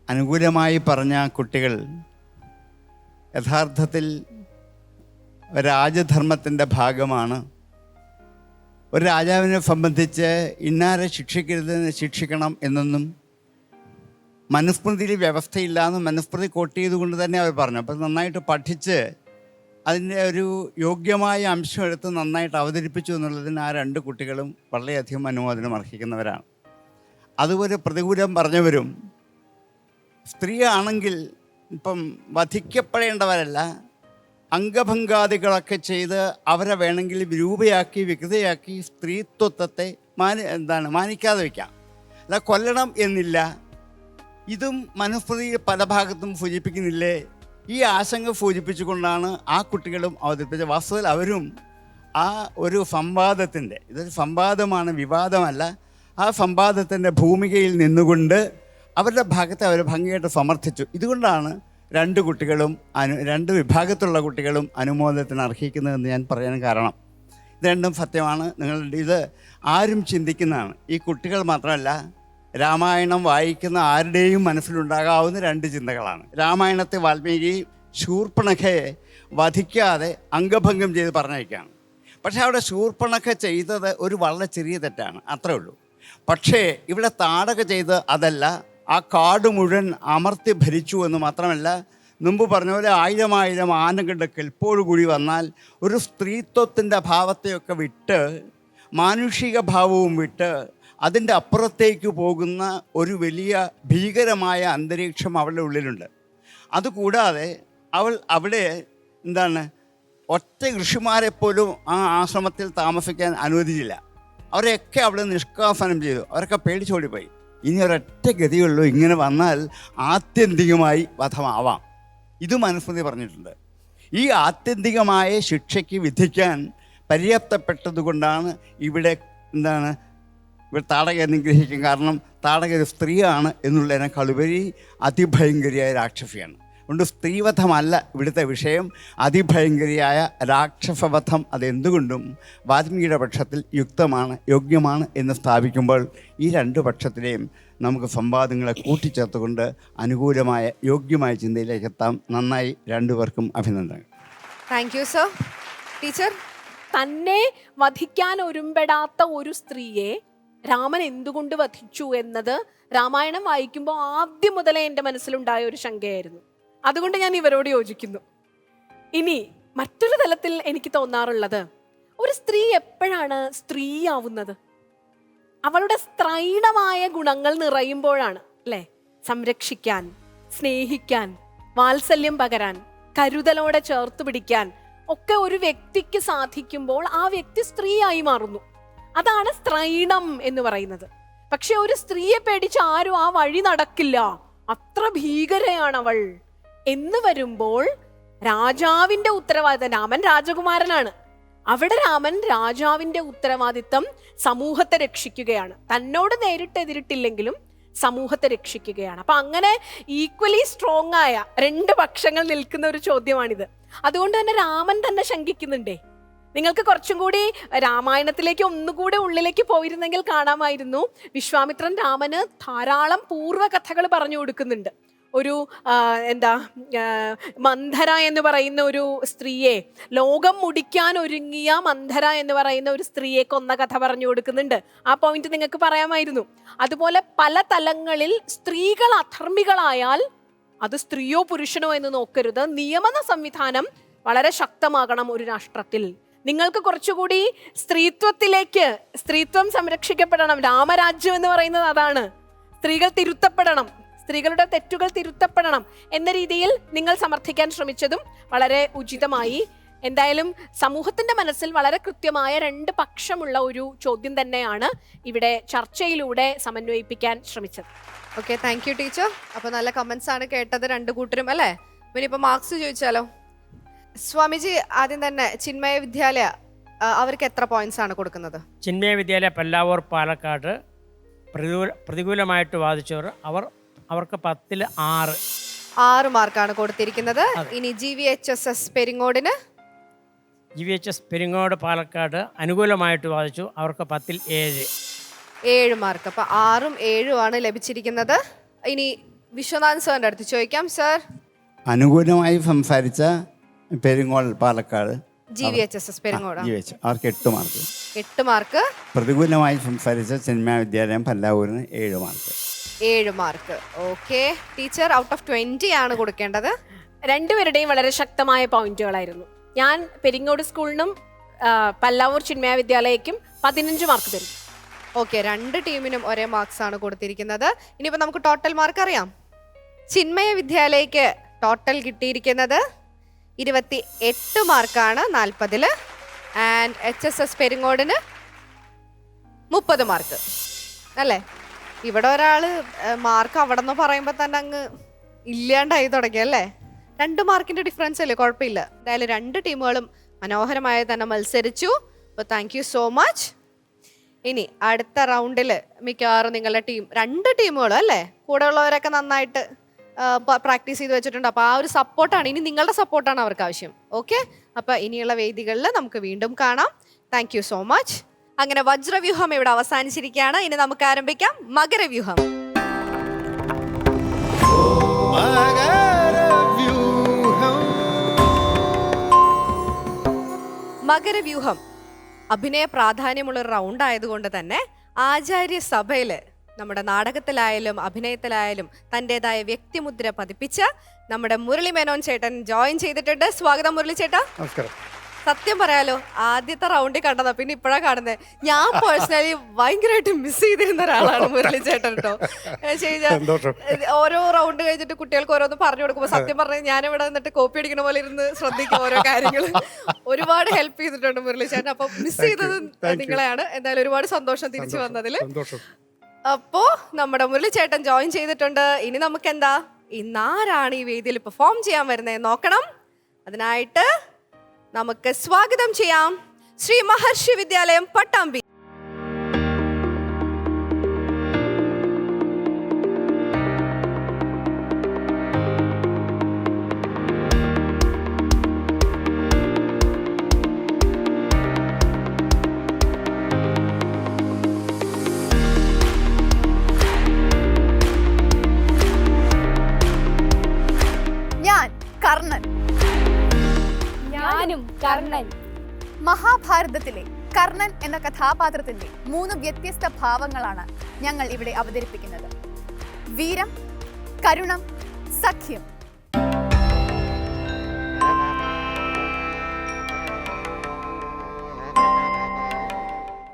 അനുകൂലമായി പറഞ്ഞ കുട്ടികൾ യഥാർത്ഥത്തിൽ രാജധർമ്മത്തിൻ്റെ ഭാഗമാണ്. ഒരു രാജാവിനെ സംബന്ധിച്ച് ഇന്നാരെ ശിക്ഷിക്കരുതെന്ന് ശിക്ഷിക്കണം എന്നൊന്നും മനുസ്മൃതിയിൽ വ്യവസ്ഥയില്ലാന്ന് മനുസ്മൃതി കോട്ട് ചെയ്തുകൊണ്ട് തന്നെ അവർ പറഞ്ഞു. അപ്പോൾ നന്നായിട്ട് പഠിച്ച് അതിൻ്റെ ഒരു യോഗ്യമായ അംശം എടുത്ത് നന്നായിട്ട് അവതരിപ്പിച്ചു എന്നുള്ളതിന് ആ രണ്ട് കുട്ടികളും വളരെയധികം അനുമോദനം അർഹിക്കുന്നവരാണ്. അതുപോലെ പ്രതികൂലം പറഞ്ഞവരും സ്ത്രീ ആണെങ്കിൽ ഇപ്പം വധിക്കപ്പെടേണ്ടവരല്ല, അംഗഭംഗാദികളൊക്കെ ചെയ്ത് അവരെ വേണമെങ്കിൽ വിരൂപയാക്കി വികൃതയാക്കി സ്ത്രീത്വത്തെ മാനിക്കാതെ വയ്ക്കാം, അല്ല കൊല്ലണം എന്നില്ല. ഇതും മനുസ്മൃതി പല ഭാഗത്തും സൂചിപ്പിക്കുന്നില്ലേ? ഈ ആശങ്ക സൂചിപ്പിച്ചുകൊണ്ടാണ് ആ കുട്ടികളും അവതരിപ്പിച്ചത്. വാസ്തവത്തിൽ അവരും ആ ഒരു സംവാദത്തിൻ്റെ, ഇതൊരു സംവാദമാണ്, വിവാദമല്ല, ആ സംവാദത്തിൻ്റെ ഭൂമികയിൽ നിന്നുകൊണ്ട് അവരുടെ ഭാഗത്തെ അവർ ഭംഗിയായിട്ട് സമർത്ഥിച്ചു. ഇതുകൊണ്ടാണ് രണ്ട് കുട്ടികളും രണ്ട് വിഭാഗത്തിലുള്ള കുട്ടികളും അനുമോദനത്തിന് അർഹിക്കുന്നതെന്ന് ഞാൻ പറയാൻ കാരണം. ഇത് രണ്ടും സത്യമാണ്. നിങ്ങളുടെ ഇത് ആരും ചിന്തിക്കുന്നതാണ്. ഈ കുട്ടികൾ മാത്രമല്ല, രാമായണം വായിക്കുന്ന ആരുടെയും മനസ്സിലുണ്ടാകാവുന്ന രണ്ട് ചിന്തകളാണ്. രാമായണത്തെ വാൽമീകി ശൂർപ്പണഖയെ വധിക്കാതെ അംഗഭംഗം ചെയ്ത് പറഞ്ഞയക്കുകയാണ്. പക്ഷേ അവിടെ ശൂർപ്പണഖ ചെയ്തത് ഒരു വളരെ ചെറിയ തെറ്റാണ്, അത്രേ ഉള്ളൂ. പക്ഷേ ഇവിടെ താടക ചെയ്ത് അതല്ല, ആ കാട് മുഴുവൻ അമർത്തി ഭരിച്ചു എന്ന് മാത്രമല്ല, മുമ്പ് പറഞ്ഞ പോലെ 1000 ആനകളുടെ കെൽപ്പോടുകൂടി വന്നാൽ ഒരു സ്ത്രീത്വത്തിൻ്റെ ഭാവത്തെയൊക്കെ വിട്ട് മാനുഷിക ഭാവവും വിട്ട് അതിൻ്റെ അപ്പുറത്തേക്ക് പോകുന്ന ഒരു വലിയ ഭീകരമായ അന്തരീക്ഷം അവളുടെ ഉള്ളിലുണ്ട്. അതുകൂടാതെ അവൾ അവിടെ ഒറ്റ ഋഷിമാരെപ്പോലും ആ ആശ്രമത്തിൽ താമസിക്കാൻ അനുവദിച്ചില്ല. അവരെയൊക്കെ അവിടെ നിഷ്കാസനം ചെയ്തു. അവരൊക്കെ പേടിച്ചോടിപ്പോയി. ഇനി ഒരൊറ്റ ഗതിയുള്ളൂ, ഇങ്ങനെ വന്നാൽ ആത്യന്തികമായി വധമാവാം. ഇത് മനുസ്മൃതി പറഞ്ഞിട്ടുണ്ട്. ഈ ആത്യന്തികമായ ശിക്ഷയ്ക്ക് വിധിക്കാൻ പര്യാപ്തപ്പെട്ടതുകൊണ്ടാണ് ഇവിടെ ഇവിടെ താടകയെ നിഗ്രഹിക്കും. കാരണം താടക ഒരു സ്ത്രീയാണ് എന്നുള്ളതിനേക്കാൾ ഉപരി അതിഭയങ്കരിയായ രാക്ഷസിയാണ്. അതുകൊണ്ട് സ്ത്രീവധമല്ല ഇവിടുത്തെ വിഷയം, അതിഭയങ്കരിയായ രാക്ഷസവധം. അതെന്തുകൊണ്ടും വാൽമീകിയുടെ പക്ഷത്തിൽ യുക്തമാണ്, യോഗ്യമാണ് എന്ന് സ്ഥാപിക്കുമ്പോൾ ഈ രണ്ട് പക്ഷത്തിലെയും നമുക്ക് സംവാദങ്ങളെ കൂട്ടിച്ചേർത്തുകൊണ്ട് അനുകൂലമായ യോഗ്യമായ ചിന്തയിലേക്ക് എത്താം. നന്നായി രണ്ടുപേർക്കും അഭിനന്ദനങ്ങൾ. Thank you sir. ടീച്ചർ, തന്നെ വധിക്കാൻ ഒരുമ്പെടാത്ത ഒരു സ്ത്രീയെ രാമൻ എന്തുകൊണ്ട് വധിച്ചു എന്നത് രാമായണം വായിക്കുമ്പോൾ ആദ്യം മുതലേ എൻ്റെ മനസ്സിലുണ്ടായ ഒരു ശങ്കയായിരുന്നു. അതുകൊണ്ട് ഞാൻ ഇവരോട് യോജിക്കുന്നു. ഇനി മറ്റൊരു തലത്തിൽ എനിക്ക് തോന്നാറുള്ളത്, ഒരു സ്ത്രീ എപ്പോഴാണ് സ്ത്രീയാവുന്നത്? അവളുടെ സ്ത്രൈണമായ ഗുണങ്ങൾ നിറയുമ്പോഴാണ്, അല്ലേ? സംരക്ഷിക്കാൻ, സ്നേഹിക്കാൻ, വാത്സല്യം പകരാൻ, കരുതലോടെ ചേർത്ത് പിടിക്കാൻ ഒക്കെ ഒരു വ്യക്തിക്ക് സാധിക്കുമ്പോൾ ആ വ്യക്തി സ്ത്രീയായി മാറുന്നു. അതാണ് സ്ത്രൈണം എന്ന് പറയുന്നത്. പക്ഷെ ഒരു സ്ത്രീയെ പേടിച്ച് ആരും ആ വഴി നടക്കില്ല, അത്ര ഭീകരയാണ് അവൾ എന്ന് വരുമ്പോൾ രാജാവിന്റെ ഉത്തരവാദിത്തം, രാമൻ രാജകുമാരനാണ്, അവിടെ രാമൻ രാജാവിന്റെ ഉത്തരവാദിത്തം സമൂഹത്തെ രക്ഷിക്കുകയാണ്. തന്നോട് നേരിട്ട് എതിരിട്ടില്ലെങ്കിലും സമൂഹത്തെ രക്ഷിക്കുകയാണ്. അപ്പൊ അങ്ങനെ ഈക്വലി സ്ട്രോങ് ആയ രണ്ട് പക്ഷങ്ങൾ നിൽക്കുന്ന ഒരു ചോദ്യമാണിത്. അതുകൊണ്ട് തന്നെ രാമൻ തന്നെ ശങ്കിക്കുന്നുണ്ടേ. നിങ്ങൾക്ക് കുറച്ചും കൂടി രാമായണത്തിലേക്ക് ഒന്നുകൂടെ ഉള്ളിലേക്ക് പോയിരുന്നെങ്കിൽ കാണാമായിരുന്നു, വിശ്വാമിത്രൻ രാമന് ധാരാളം പൂർവ്വകഥകൾ പറഞ്ഞു കൊടുക്കുന്നുണ്ട്. ഒരു മന്ധര എന്ന് പറയുന്ന ഒരു സ്ത്രീയെ, ലോകം മുടിക്കാൻ ഒരുങ്ങിയ മന്ധര എന്ന് പറയുന്ന ഒരു സ്ത്രീയെ കൊന്ന കഥ പറഞ്ഞു കൊടുക്കുന്നുണ്ട്. ആ പോയിന്റ് നിങ്ങൾക്ക് പറയാമായിരുന്നു. അതുപോലെ പല തലങ്ങളിൽ സ്ത്രീകൾ അധർമ്മികളായാൽ അത് സ്ത്രീയോ പുരുഷനോ എന്ന് നോക്കരുത്. നിയമന സംവിധാനം വളരെ ശക്തമാകണം ഒരു രാഷ്ട്രത്തിൽ. നിങ്ങൾക്ക് കുറച്ചുകൂടി സ്ത്രീത്വം സംരക്ഷിക്കപ്പെടണം. രാമരാജ്യം എന്ന് പറയുന്നത് അതാണ്. സ്ത്രീകൾ തിരുത്തപ്പെടണം, സ്ത്രീകളുടെ തെറ്റുകൾ തിരുത്തപ്പെടണം എന്ന രീതിയിൽ നിങ്ങൾ സമർത്ഥിക്കാൻ ശ്രമിച്ചതും വളരെ ഉചിതമായി. എന്തായാലും സമൂഹത്തിന്റെ മനസ്സിൽ വളരെ കൃത്യമായ രണ്ട് പക്ഷമുള്ള ഒരു ചോദ്യം തന്നെയാണ് ഇവിടെ ചർച്ചയിലൂടെ സമന്വയിപ്പിക്കാൻ ശ്രമിച്ചത്. Okay, thank you teacher. അപ്പോൾ നല്ല കമന്റ്സ് ആണ് കേട്ടത് രണ്ട് കൂട്ടരും അല്ലേ? ഇനിയിപ്പോൾ മാർക്സ് ചോദിച്ചാലോ? സ്വാമിജി, ആദ്യം തന്നെ ചിന്മയ വിദ്യാലയ അവർക്ക് എത്ര പോയിന്റ്സ് ആണ് കൊടുക്കുന്നത്? ചിന്മയ വിദ്യാലയ പല്ലാവൂർ പാലക്കാട് പ്രതികൂലമായിട്ട് വാദിച്ചവർ അവർക്ക് 10-ൽ 6 മാർക്കാണ് കൊടുത്തിരിക്കുന്നത്. ഇനി GVHSS പെരിങ്ങോടിന് GVHS പെരിങ്ങോട് പാലക്കാട് അനുകൂലമായിട്ട് വാദിച്ചു, അവർക്ക് 10-ൽ 7 മാർക്ക്. അപ്പോൾ 6ഉം 7ഉം ആണ് ലഭിച്ചിരിക്കുന്നത്. ഇനി വിശ്വനാഥൻ സാറിൻ്റെ അടുത്ത് ചോദിക്കാം. സാർ, അനുകൂലമായി സംസാരിച്ച പെരിങ്ങോൾ പാലക്കാട് GVHSS പെരിങ്ങോട് അവർക്ക് 8 മാർക്ക്. 8 മാർക്ക്. പ്രതികൂലമായി സംസാരിച്ച ചിന്മയ വിദ്യാലയം പല്ലാവൂരിന് 7 mark. 7 mark. Okay teacher, out of 20 ആണ് കൊടുക്കേണ്ടത്. രണ്ടുപേരുടെയും വളരെ ശക്തമായ പോയിന്റുകളായിരുന്നു. ഞാൻ പെരിങ്ങോട് സ്കൂളിനും പല്ലാവൂർ ചിന്മയ വിദ്യാലയക്കും 15 മാർക്ക് തരും. ഓക്കെ, രണ്ട് ടീമിനും ഒരേ മാർക്സ് ആണ് കൊടുത്തിരിക്കുന്നത്. ഇനിയിപ്പോൾ നമുക്ക് ടോട്ടൽ മാർക്ക് അറിയാം. ചിന്മയ വിദ്യാലയക്ക് ടോട്ടൽ കിട്ടിയിരിക്കുന്നത് 28 മാർക്കാണ് 40-ൽ. ആൻഡ് HSS പെരിങ്ങോടിന് 30 മാർക്ക് അല്ലേ? ഇവിടെ ഒരാൾ മാർക്ക് അവിടെ നിന്ന് പറയുമ്പോൾ തന്നെ അങ്ങ് ഇല്ലാണ്ടായി തുടങ്ങിയല്ലേ? 2 മാർക്കിൻ്റെ ഡിഫറൻസ് അല്ലേ? കുഴപ്പമില്ല. എന്തായാലും രണ്ട് ടീമുകളും മനോഹരമായി തന്നെ മത്സരിച്ചു. അപ്പോൾ താങ്ക് യു സോ മച്ച്. ഇനി അടുത്ത റൗണ്ടിൽ മിക്കവാറും നിങ്ങളുടെ ടീം, രണ്ട് ടീമുകളും അല്ലേ, കൂടെ ഉള്ളവരൊക്കെ നന്നായിട്ട് പ്രാക്ടീസ് ചെയ്ത് വെച്ചിട്ടുണ്ട്. അപ്പോൾ ആ ഒരു സപ്പോർട്ടാണ്, ഇനി നിങ്ങളുടെ സപ്പോർട്ടാണ് അവർക്ക് ആവശ്യം. ഓക്കെ, അപ്പോൾ ഇനിയുള്ള വേദികളിൽ നമുക്ക് വീണ്ടും കാണാം. Thank you so much. അങ്ങനെ വജ്രവ്യൂഹം ഇവിടെ അവസാനിച്ചിരിക്കുകയാണ്. ഇനി നമുക്ക് ആരംഭിക്കാം മകരവ്യൂഹം. മകരവ്യൂഹം അഭിനയ പ്രാധാന്യമുള്ളൊരു റൗണ്ട് ആയതുകൊണ്ട് തന്നെ ആചാര്യസഭയിൽ നമ്മുടെ നാടകത്തിലായാലും അഭിനയത്തിലായാലും തൻ്റെതായ വ്യക്തിമുദ്ര പതിപ്പിച്ച നമ്മുടെ മുരളി മേനോൻ ചേട്ടൻ ജോയിൻ ചെയ്തിട്ടുണ്ട്. സ്വാഗതം മുരളി ചേട്ടാ. നമസ്കാരം. സത്യം പറയാലോ, ആദ്യത്തെ റൗണ്ടിൽ കണ്ടതാ, പിന്നെ ഇപ്പോഴാണ് കാണുന്നത്. ഞാൻ പേഴ്സണലി ഭയങ്കരമായിട്ട് മിസ് ചെയ്തിരുന്ന ഒരാളാണ് മുരളി ചേട്ടൻ കേട്ടോ. ഓരോ റൗണ്ട് കഴിഞ്ഞിട്ട് കുട്ടികൾക്ക് ഓരോന്ന് പറഞ്ഞു കൊടുക്കുമ്പോൾ സത്യം പറഞ്ഞാൽ ഞാനിവിടെ നിന്നിട്ട് കോപ്പി അടിക്കണ പോലെ ഇരുന്ന് ശ്രദ്ധിക്കും ഓരോ കാര്യങ്ങൾ. ഒരുപാട് ഹെൽപ്പ് ചെയ്തിട്ടുണ്ട് മുരളി ചേട്ടൻ. അപ്പൊ മിസ് ചെയ്തത് നിങ്ങളെയാണ്. എന്തായാലും ഒരുപാട് സന്തോഷം തിരിച്ചു വന്നതിൽ. അപ്പോ നമ്മുടെ മുരളി ചേട്ടൻ ജോയിൻ ചെയ്തിട്ടുണ്ട്. ഇനി നമുക്ക് എന്താ, ഇന്നാരാണ് ഈ വേദിയിൽ പെർഫോം ചെയ്യാൻ വരുന്നത് നോക്കണം. അതിനായിട്ട് നമുക്ക് സ്വാഗതം ചെയ്യാം ശ്രീ മഹർഷി വിദ്യാലയം പട്ടാമ്പി. ഞാൻ കർണൻ. ഞാനും കർണൻ. മഹാഭാരതത്തിലെ കർണൻ എന്ന കഥാപാത്രത്തിന്റെ 3 വ്യത്യസ്ത ഭാവങ്ങളാണ് ഞങ്ങൾ ഇവിടെ അവതരിപ്പിക്കുന്നത്. വീരം, കരുണം, സഖ്യം.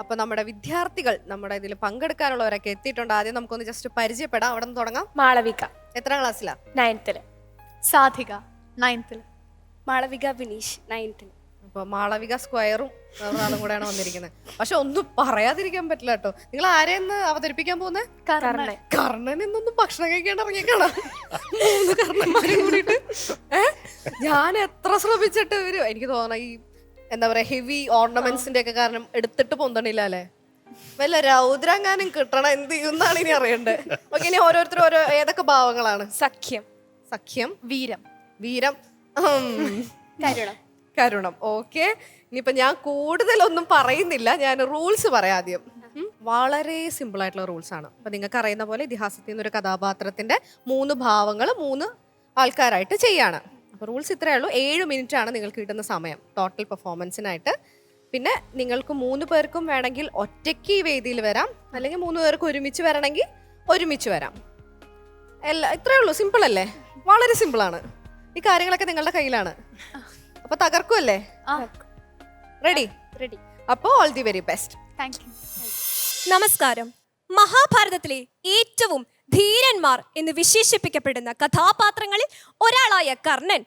അപ്പൊ നമ്മുടെ വിദ്യാർത്ഥികൾ നമ്മുടെ ഇതിൽ പങ്കെടുക്കാനുള്ളവരൊക്കെ എത്തിയിട്ടുണ്ട്. ആദ്യം നമുക്കൊന്ന് ജസ്റ്റ് പരിചയപ്പെടാം. അവിടെ നിന്ന് തുടങ്ങാം. മാളവിക എത്രാം ക്ലാസ്സിലാ? 9th. Sadhika 9th. Malavika Bineesh 9th. അപ്പൊ മാളവിക സ്ക്വയറും വേറൊരാളും കൂടെയാണ് വന്നിരിക്കുന്നത്. പക്ഷെ ഒന്നും പറയാതിരിക്കാൻ പറ്റില്ല കേട്ടോ. നിങ്ങൾ ആരെയെന്ന് അവതരിപ്പിക്കാൻ പോകുന്നത്? കർണൻ എന്നൊന്നും ഭക്ഷണം കഴിക്കാണ്ട് ഇറങ്ങിയേക്കാണോ? 3 കർണന്മാരും കൂടിയിട്ട്. ഞാൻ എത്ര ശ്രമിച്ചിട്ട് എനിക്ക് തോന്നണം ഈ എന്താ പറയാ ഹെവി ഓർണമെന്റ്സിന്റെ ഒക്കെ കാരണം എടുത്തിട്ട് പൊന്തണില്ല അല്ലേ? വല്ല രൗദ്രങ്ങാനും കിട്ടണം, എന്ത് ചെയ്യുന്നാണ് ഇനി അറിയണ്ടേ. ഓക്കെ, ഇനി ഓരോരുത്തരും ഓരോ ഏതൊക്കെ ഭാവങ്ങളാണ്? സഖ്യം, വീരം, കരുണം. ഓക്കെ, ഇനിയിപ്പോ ഞാൻ കൂടുതലൊന്നും പറയുന്നില്ല, ഞാൻ റൂൾസ് പറയാം ആദ്യം. വളരെ സിമ്പിൾ ആയിട്ടുള്ള റൂൾസ് ആണ്. അപ്പൊ നിങ്ങൾക്ക് അറിയുന്ന പോലെ ഇതിഹാസത്തിൽ നിന്നൊരു കഥാപാത്രത്തിന്റെ 3 ഭാവങ്ങൾ 3 ആൾക്കാരായിട്ട് ചെയ്യാണ്. അപ്പോൾ റൂൾസ് ഇത്രയേ ഉള്ളൂ. 7 മിനിറ്റ് ആണ് നിങ്ങൾക്ക് കിട്ടുന്ന സമയം ടോട്ടൽ പെർഫോമൻസിനായിട്ട്. പിന്നെ നിങ്ങൾക്ക് 3 പേർക്കും വേണമെങ്കിൽ ഒറ്റയ്ക്ക് ഈ വേദിയിൽ വരാം, അല്ലെങ്കിൽ 3 പേർക്ക് ഒരുമിച്ച് വരണമെങ്കിൽ ഒരുമിച്ച് വരാം. ഇത്രയേ ഉള്ളൂ. സിമ്പിൾ അല്ലേ? വളരെ സിമ്പിളാണ്. ഈ കാര്യങ്ങളൊക്കെ നിങ്ങളുടെ കയ്യിലാണ്. അപ്പൊ തകർക്കുമല്ലേ? റെഡി? അപ്പോൾ all the very best. Thank you. നമസ്കാരം. മഹാഭാരതത്തിലെ ഏറ്റവും ധീരന്മാർ എന്ന് വിശേഷിപ്പിക്കപ്പെടുന്ന കഥാപാത്രങ്ങളിൽ ഒരാളായ കർണൻ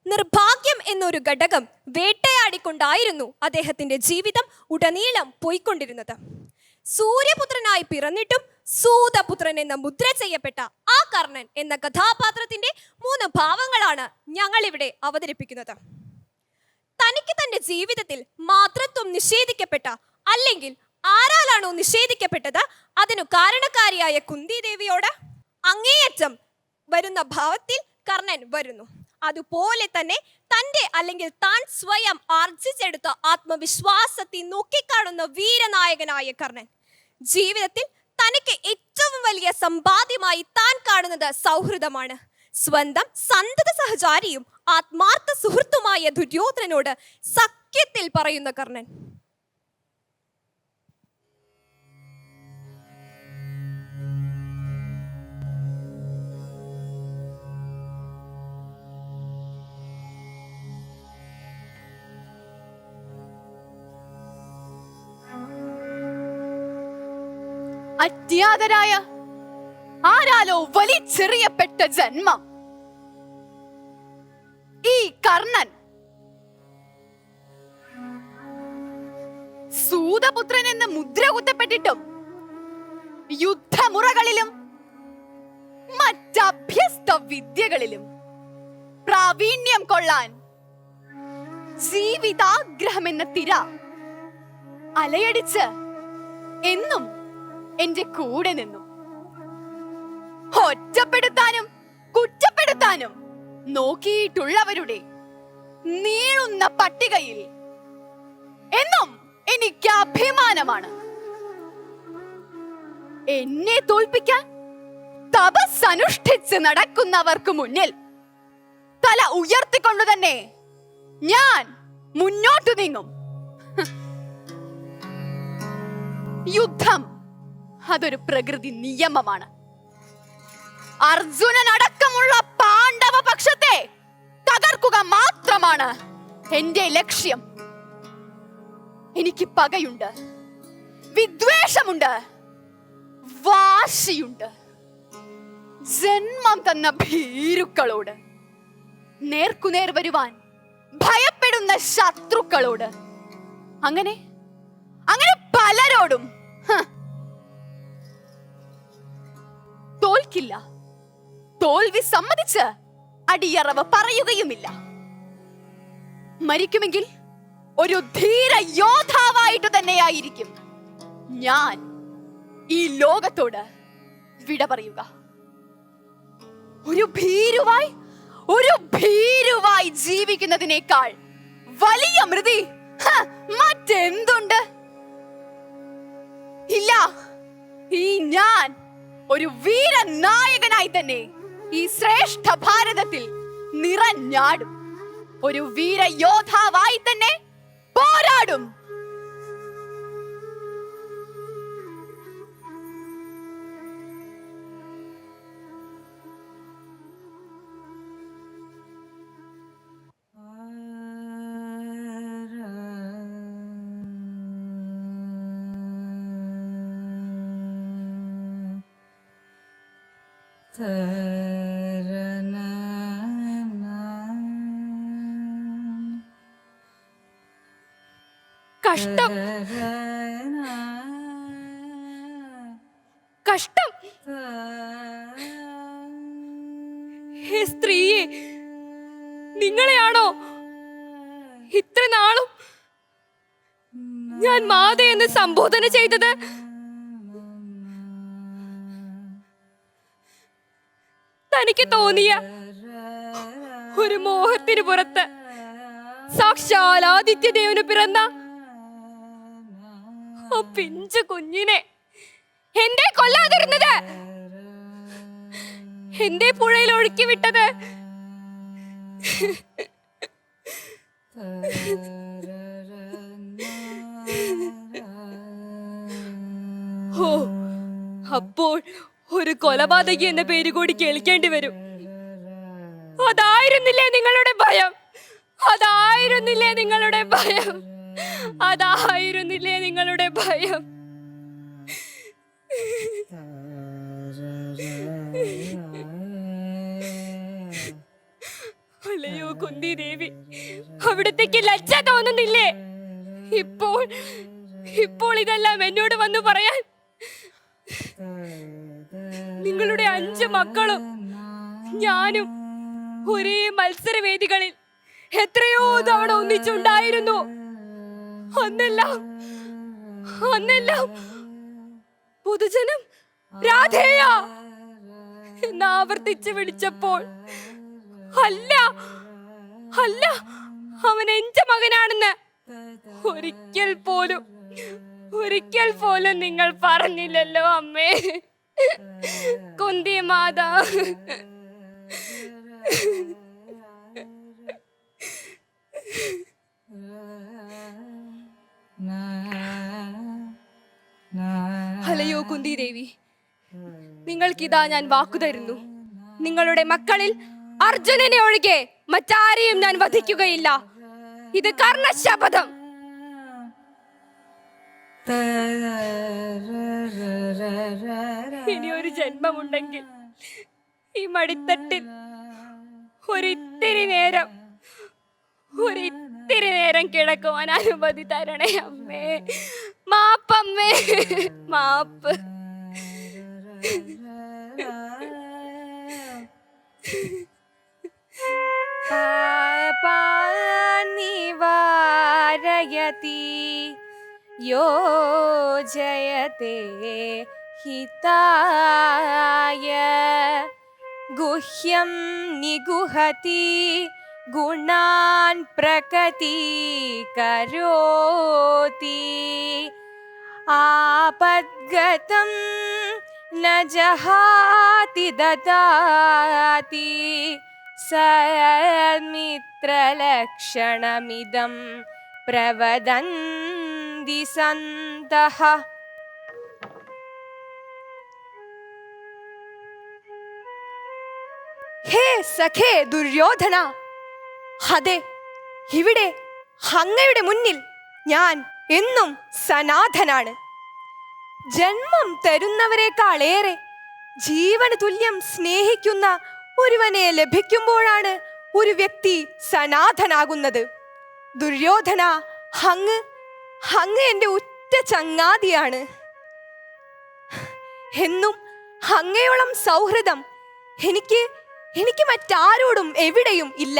നിർഭാഗ്യം എന്നൊരു ഘടകം വേട്ടയാടിക്കൊണ്ടായിരുന്നു അദ്ദേഹത്തിന്റെ ജീവിതം ഉടനീളം പോയിക്കൊണ്ടിരുന്നത്. സൂര്യപുത്രനായി പിറന്നിട്ടും സൂതപുത്രൻ എന്ന മുദ്ര ചെയ്യപ്പെട്ട ആ കർണൻ എന്ന കഥാപാത്രത്തിന്റെ 3 ഭാവങ്ങളാണ് ഞങ്ങൾ ഇവിടെ അവതരിപ്പിക്കുന്നത്. തനിക്ക് തന്റെ ജീവിതത്തിൽ മാതൃത്വം നിഷേധിക്കപ്പെട്ട, അല്ലെങ്കിൽ ആരാലാണോ നിഷേധിക്കപ്പെട്ടത് അതിനു കാരണക്കാരിയായ കുന്തി ദേവിയോട് അങ്ങേയറ്റം വരുന്ന ഭാവത്തിൽ കർണൻ വരുന്നു. അതുപോലെ തന്നെ തന്റെ അല്ലെങ്കിൽ താൻ സ്വയം ആർജിച്ചെടുത്ത ആത്മവിശ്വാസത്തെ നോക്കിക്കാണുന്ന വീരനായകനായ കർണൻ ജീവിതത്തിൽ തനിക്ക് ഏറ്റവും വലിയ സമ്പാദ്യമായി താൻ കാണുന്നത് സൗഹൃദമാണ്. സ്വന്തം സന്തത സഹചാരിയും ആത്മാർത്ഥ സുഹൃത്തുമായ ദുര്യോധനനോട് സഖ്യത്തിൽ പറയുന്ന കർണൻ. അജ്ഞാതരായ ആരാലോ വലിച്ചെറിയപ്പെട്ട ജന്മം ഈ കർണൻ. സൂതപുത്രൻ എന്ന് മുദ്ര കുത്തപ്പെട്ടിട്ടും യുദ്ധമുറകളിലും മറ്റഭ്യസ്ത വിദ്യകളിലും പ്രാവീണ്യം കൊള്ളാൻ ജീവിതാഗ്രഹം എന്ന തിര അലയടിച്ച് എന്നും എന്റെ കൂടെ നിന്നു. ഒറ്റപ്പെടുത്താനും കുറ്റപ്പെടുത്താനും നോക്കിയിട്ടുള്ളവരുടെ നീളുന്ന പട്ടികയിൽ എന്നും എനിക്ക് അഭിമാനമാണ്. എന്നെ തോൽപ്പിക്കാൻ തപസ് അനുഷ്ഠിച്ച് നടക്കുന്നവർക്ക് മുന്നിൽ തല ഉയർത്തിക്കൊണ്ടു തന്നെ ഞാൻ മുന്നോട്ടു നീങ്ങും. യുദ്ധം അതൊരു പ്രകൃതി നിയമമാണ്. അർജുനൻ അടക്കമുള്ള പാണ്ഡവ പക്ഷത്തെ തകർക്കുക മാത്രമാണ് എന്റെ ലക്ഷ്യം. എനിക്ക് പകയുണ്ട്, വിദ്വേഷമുണ്ട്, വാശിയുണ്ട്. ജന്മം തന്ന ഭീരുക്കളോട്, നേർക്കുനേർ വരുവാൻ ഭയപ്പെടുന്ന ശത്രുക്കളോട്, അങ്ങനെ പലരോടും തോൽക്കില്ല. തോൽവി സമ്മതിച്ച് അടിയറവ് പറയുകയുമില്ല. മരിക്കുമെങ്കിൽ ഒരു ധീര യോദ്ധാവായിട്ട് തന്നെയായിരിക്കും ഞാൻ ഈ ലോകത്തോട് വിട പറയുക. ഒരു ഭീരുവായി ജീവിക്കുന്നതിനേക്കാൾ വലിയ മൃതി മറ്റെന്തുണ്ട്? ഇല്ല, ഈ ഞാൻ ഒരു വീരനായകനായി തന്നെ ഈ ശ്രേഷ്ഠ ഭാരതത്തിൽ നിറഞ്ഞാടും. ഒരു വീരയോദ്ധാവായി തന്നെ പോരാടും. കഷ്ടം, കഷ്ടം. ഹേ സ്ത്രീയെ, നിങ്ങളെയാണോ ഇത്ര നാളും ഞാൻ മാതേ എന്ന് സംബോധന ചെയ്തത്? തനിക്ക് തോന്നിയ ഒരു മോഹത്തിന് പുറത്ത് സാക്ഷാൽ ആദിത്യദേവന് പിറന്ന ആ പിഞ്ചു കുഞ്ഞിനെ എന്തേ കൊല്ലാതിരുന്നത്? എന്തേ പുഴയിൽ ഒഴുക്കി വിട്ടത്? ഓ, അപ്പോൾ ഒരു കൊലപാതകി എന്ന പേര് കൂടി കേൾക്കേണ്ടി വരും. അതായിരുന്നില്ലേ നിങ്ങളുടെ ഭയം? അതായിരുന്നില്ലേ നിങ്ങളുടെ ഭയം? അതായിരുന്നില്ലേ നിങ്ങളുടെ ഭയം? അല്ലയോ കുന്തി ദേവി, അവിടത്തേക്ക് ലജ്ജ തോന്നുന്നില്ലേ? ഇപ്പോൾ ഇതെല്ലാം എന്നോട് വന്നു പറയാൻ നിങ്ങളുടെ 5 മക്കളും ഞാനും ഒരേ മത്സരവേദികളിൽ എത്രയോ തവണ ഒന്നിച്ചുണ്ടായിരുന്നു. അന്നെല്ലാം പൊതുജനം രാധേയ എന്ന് ആവർത്തിച്ച് വിളിച്ചപ്പോൾ അല്ല അവൻ എന്റെ മകനാണെന്ന് ഒരിക്കൽ പോലും നിങ്ങൾ പറഞ്ഞില്ലല്ലോ അമ്മേ. കുന്തി മാതാ, അല്ലയോ കുന്തി ദേവി, നിങ്ങൾക്കിതാ ഞാൻ വാക്കു തരുന്നു. നിങ്ങളുടെ മക്കളിൽ അർജുനനെ ഒഴികെ മറ്റാരെയും ഞാൻ വധിക്കുകയില്ല. ഇത് കർണശപഥം. ഇനി ഒരു ജന്മമുണ്ടെങ്കിൽ ഈ മടിത്തട്ടിൽ ഒരിത്തിരി നേരം കിടക്കുവാൻ അനുമതി തരണേ അമ്മേ. മാപ്പമ്മേ, മാപ്പ്. നിവാരയതി യോജയത്തെ ഹിതായ ഗുഹ്യം നിഗുഹതി ഗുണാൻ പ്രകടീകരോതി ആപദ്ഗതം ന ജഹാതി ദദാതി സമിത്രലക്ഷണമിദം പ്രവദന്തി സന്തഃ. ഹേ സഖേ ദുര്യോധന, അതെ, ഇവിടെ അങ്ങയുടെ മുന്നിൽ ഞാൻ എന്നും സനാഥനാണ്. ജന്മം തരുന്നവരെക്കാളേറെ ജീവന് തുല്യം സ്നേഹിക്കുന്ന ഒരുവനെ ലഭിക്കുമ്പോഴാണ് ഒരു വ്യക്തി സനാഥനാകുന്നത്. ദുര്യോധന, അങ്ങ് എൻ്റെ ഉറ്റ ചങ്ങാതിയാണ്. എന്നും അങ്ങയോളം സൗഹൃദം എനിക്ക് മറ്റാരോടും എവിടെയും ഇല്ല.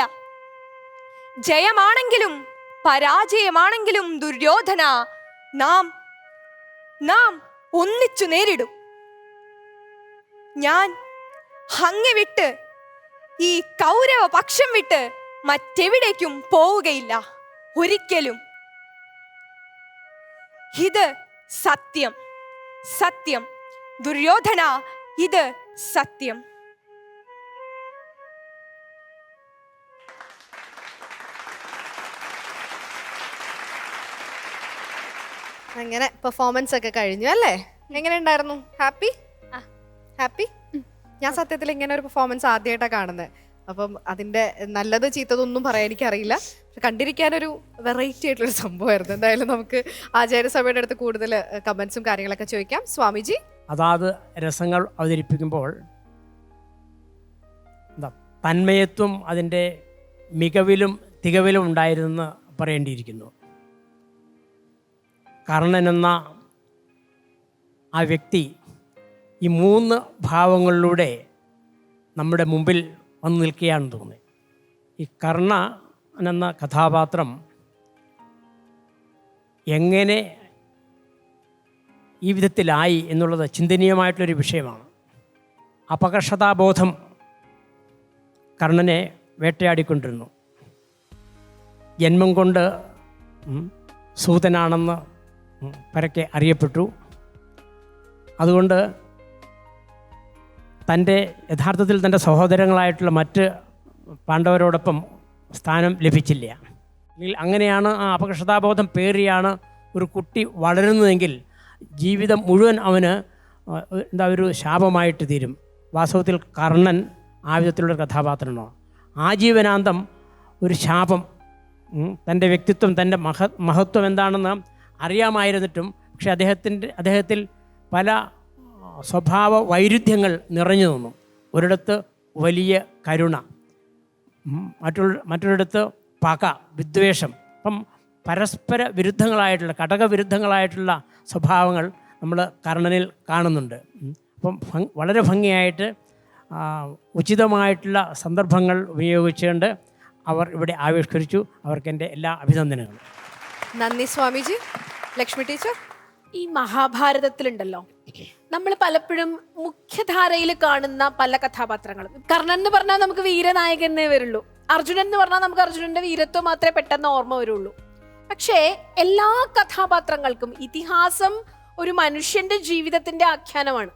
ജയമാണെങ്കിലും പരാജയമാണെങ്കിലും ദുര്യോധന, നാം ഒന്നിച്ചു നേരിടും. ഞാൻ അങ്ങെ വിട്ട്, ഈ കൗരവ പക്ഷം വിട്ട് മറ്റെവിടേക്കും പോവുകയില്ല, ഒരിക്കലും. ഇത് സത്യം, സത്യം ദുര്യോധന, ഇത് സത്യം. അങ്ങനെ പെർഫോമൻസ് ഒക്കെ കഴിഞ്ഞു അല്ലേ? എങ്ങനെ ഉണ്ടായിരുന്നു? ഹാപ്പി? ഞാൻ സത്യത്തിൽ ഇങ്ങനെ ഒരു പെർഫോമൻസ് ആദ്യമായിട്ടാണ് കാണുന്നത്. അപ്പം അതിന്റെ നല്ലത് ചീത്തതൊന്നും പറയാൻ എനിക്കറിയില്ല. പക്ഷെ കണ്ടിരിക്കാനൊരു വെറൈറ്റി ആയിട്ടുള്ളൊരു സംഭവമായിരുന്നു. എന്തായാലും നമുക്ക് ആചാര്യസഭയുടെ അടുത്ത് കൂടുതൽ കമന്റ്സും കാര്യങ്ങളൊക്കെ ചോദിക്കാം. സ്വാമിജി, അതാത് രസങ്ങൾ അവതരിപ്പിക്കുമ്പോൾ തന്മയത്വം അതിൻ്റെ മികവിലും തികവിലും ഉണ്ടായിരുന്നെന്ന് പറയേണ്ടിയിരിക്കുന്നു. കർണൻ എന്ന ആ വ്യക്തി ഈ 3 ഭാവങ്ങളിലൂടെ നമ്മുടെ മുമ്പിൽ വന്നു നിൽക്കുകയാണെന്ന് തോന്നി. ഈ കർണൻ എന്ന കഥാപാത്രം എങ്ങനെ ഈ വിധത്തിലായി എന്നുള്ളത് ചിന്തനീയമായിട്ടുള്ളൊരു വിഷയമാണ്. അപകർഷതാബോധം കർണനെ വേട്ടയാടിക്കൊണ്ടിരുന്നു. ജന്മം കൊണ്ട് സൂതനാണെന്ന് പരക്കെ അറിയപ്പെട്ടു. അതുകൊണ്ട് യഥാർത്ഥത്തിൽ തൻ്റെ സഹോദരങ്ങളായിട്ടുള്ള മറ്റ് പാണ്ഡവരോടൊപ്പം സ്ഥാനം ലഭിച്ചില്ല. അങ്ങനെയാണ് ആ അപകർഷതാബോധം പേറിയാണ് ഒരു കുട്ടി വളരുന്നതെങ്കിൽ ജീവിതം മുഴുവൻ അവന് ഒരു ശാപമായിട്ട് തീരും. വാസ്തവത്തിൽ കർണൻ ആ വിധത്തിലുള്ളൊരു കഥാപാത്രമാണോ? ആജീവനാന്തം ഒരു ശാപം. തൻ്റെ വ്യക്തിത്വം, തൻ്റെ മഹത്വം എന്താണെന്ന് അറിയാമായിരുന്നിട്ടും പക്ഷെ അദ്ദേഹത്തിൽ പല സ്വഭാവ വൈരുദ്ധ്യങ്ങൾ നിറഞ്ഞു നിന്നു. ഒരിടത്ത് വലിയ കരുണ, മറ്റൊരിടത്ത് പക, വിദ്വേഷം. അപ്പം പരസ്പര വിരുദ്ധങ്ങളായിട്ടുള്ള, ഘടകവിരുദ്ധങ്ങളായിട്ടുള്ള സ്വഭാവങ്ങൾ നമ്മൾ കർണനിൽ കാണുന്നുണ്ട്. അപ്പം വളരെ ഭംഗിയായിട്ട് ഉചിതമായിട്ടുള്ള സന്ദർഭങ്ങൾ ഉപയോഗിച്ചുകൊണ്ട് അവർ ഇവിടെ ആവിഷ്കരിച്ചു. അവർക്ക് എൻ്റെ എല്ലാ അഭിനന്ദനങ്ങളും. നന്ദി സ്വാമിജി. ലക്ഷ്മി ടീച്ചർ, ഈ മഹാഭാരതത്തിലുണ്ടല്ലോ, നമ്മൾ പലപ്പോഴും മുഖ്യധാരയിൽ കാണുന്ന പല കഥാപാത്രങ്ങളും, കർണൻ എന്ന് പറഞ്ഞാൽ നമുക്ക് വീരനായകനേ വരുള്ളൂ, അർജുനൻ എന്ന് പറഞ്ഞാൽ നമുക്ക് അർജുനന്റെ വീരത്വം മാത്രമേ പെട്ടെന്ന് ഓർമ്മ വരുള്ളൂ. പക്ഷേ എല്ലാ കഥാപാത്രങ്ങൾക്കും ഇതിഹാസം ഒരു മനുഷ്യന്റെ ജീവിതത്തിന്റെ ആഖ്യാനമാണ്.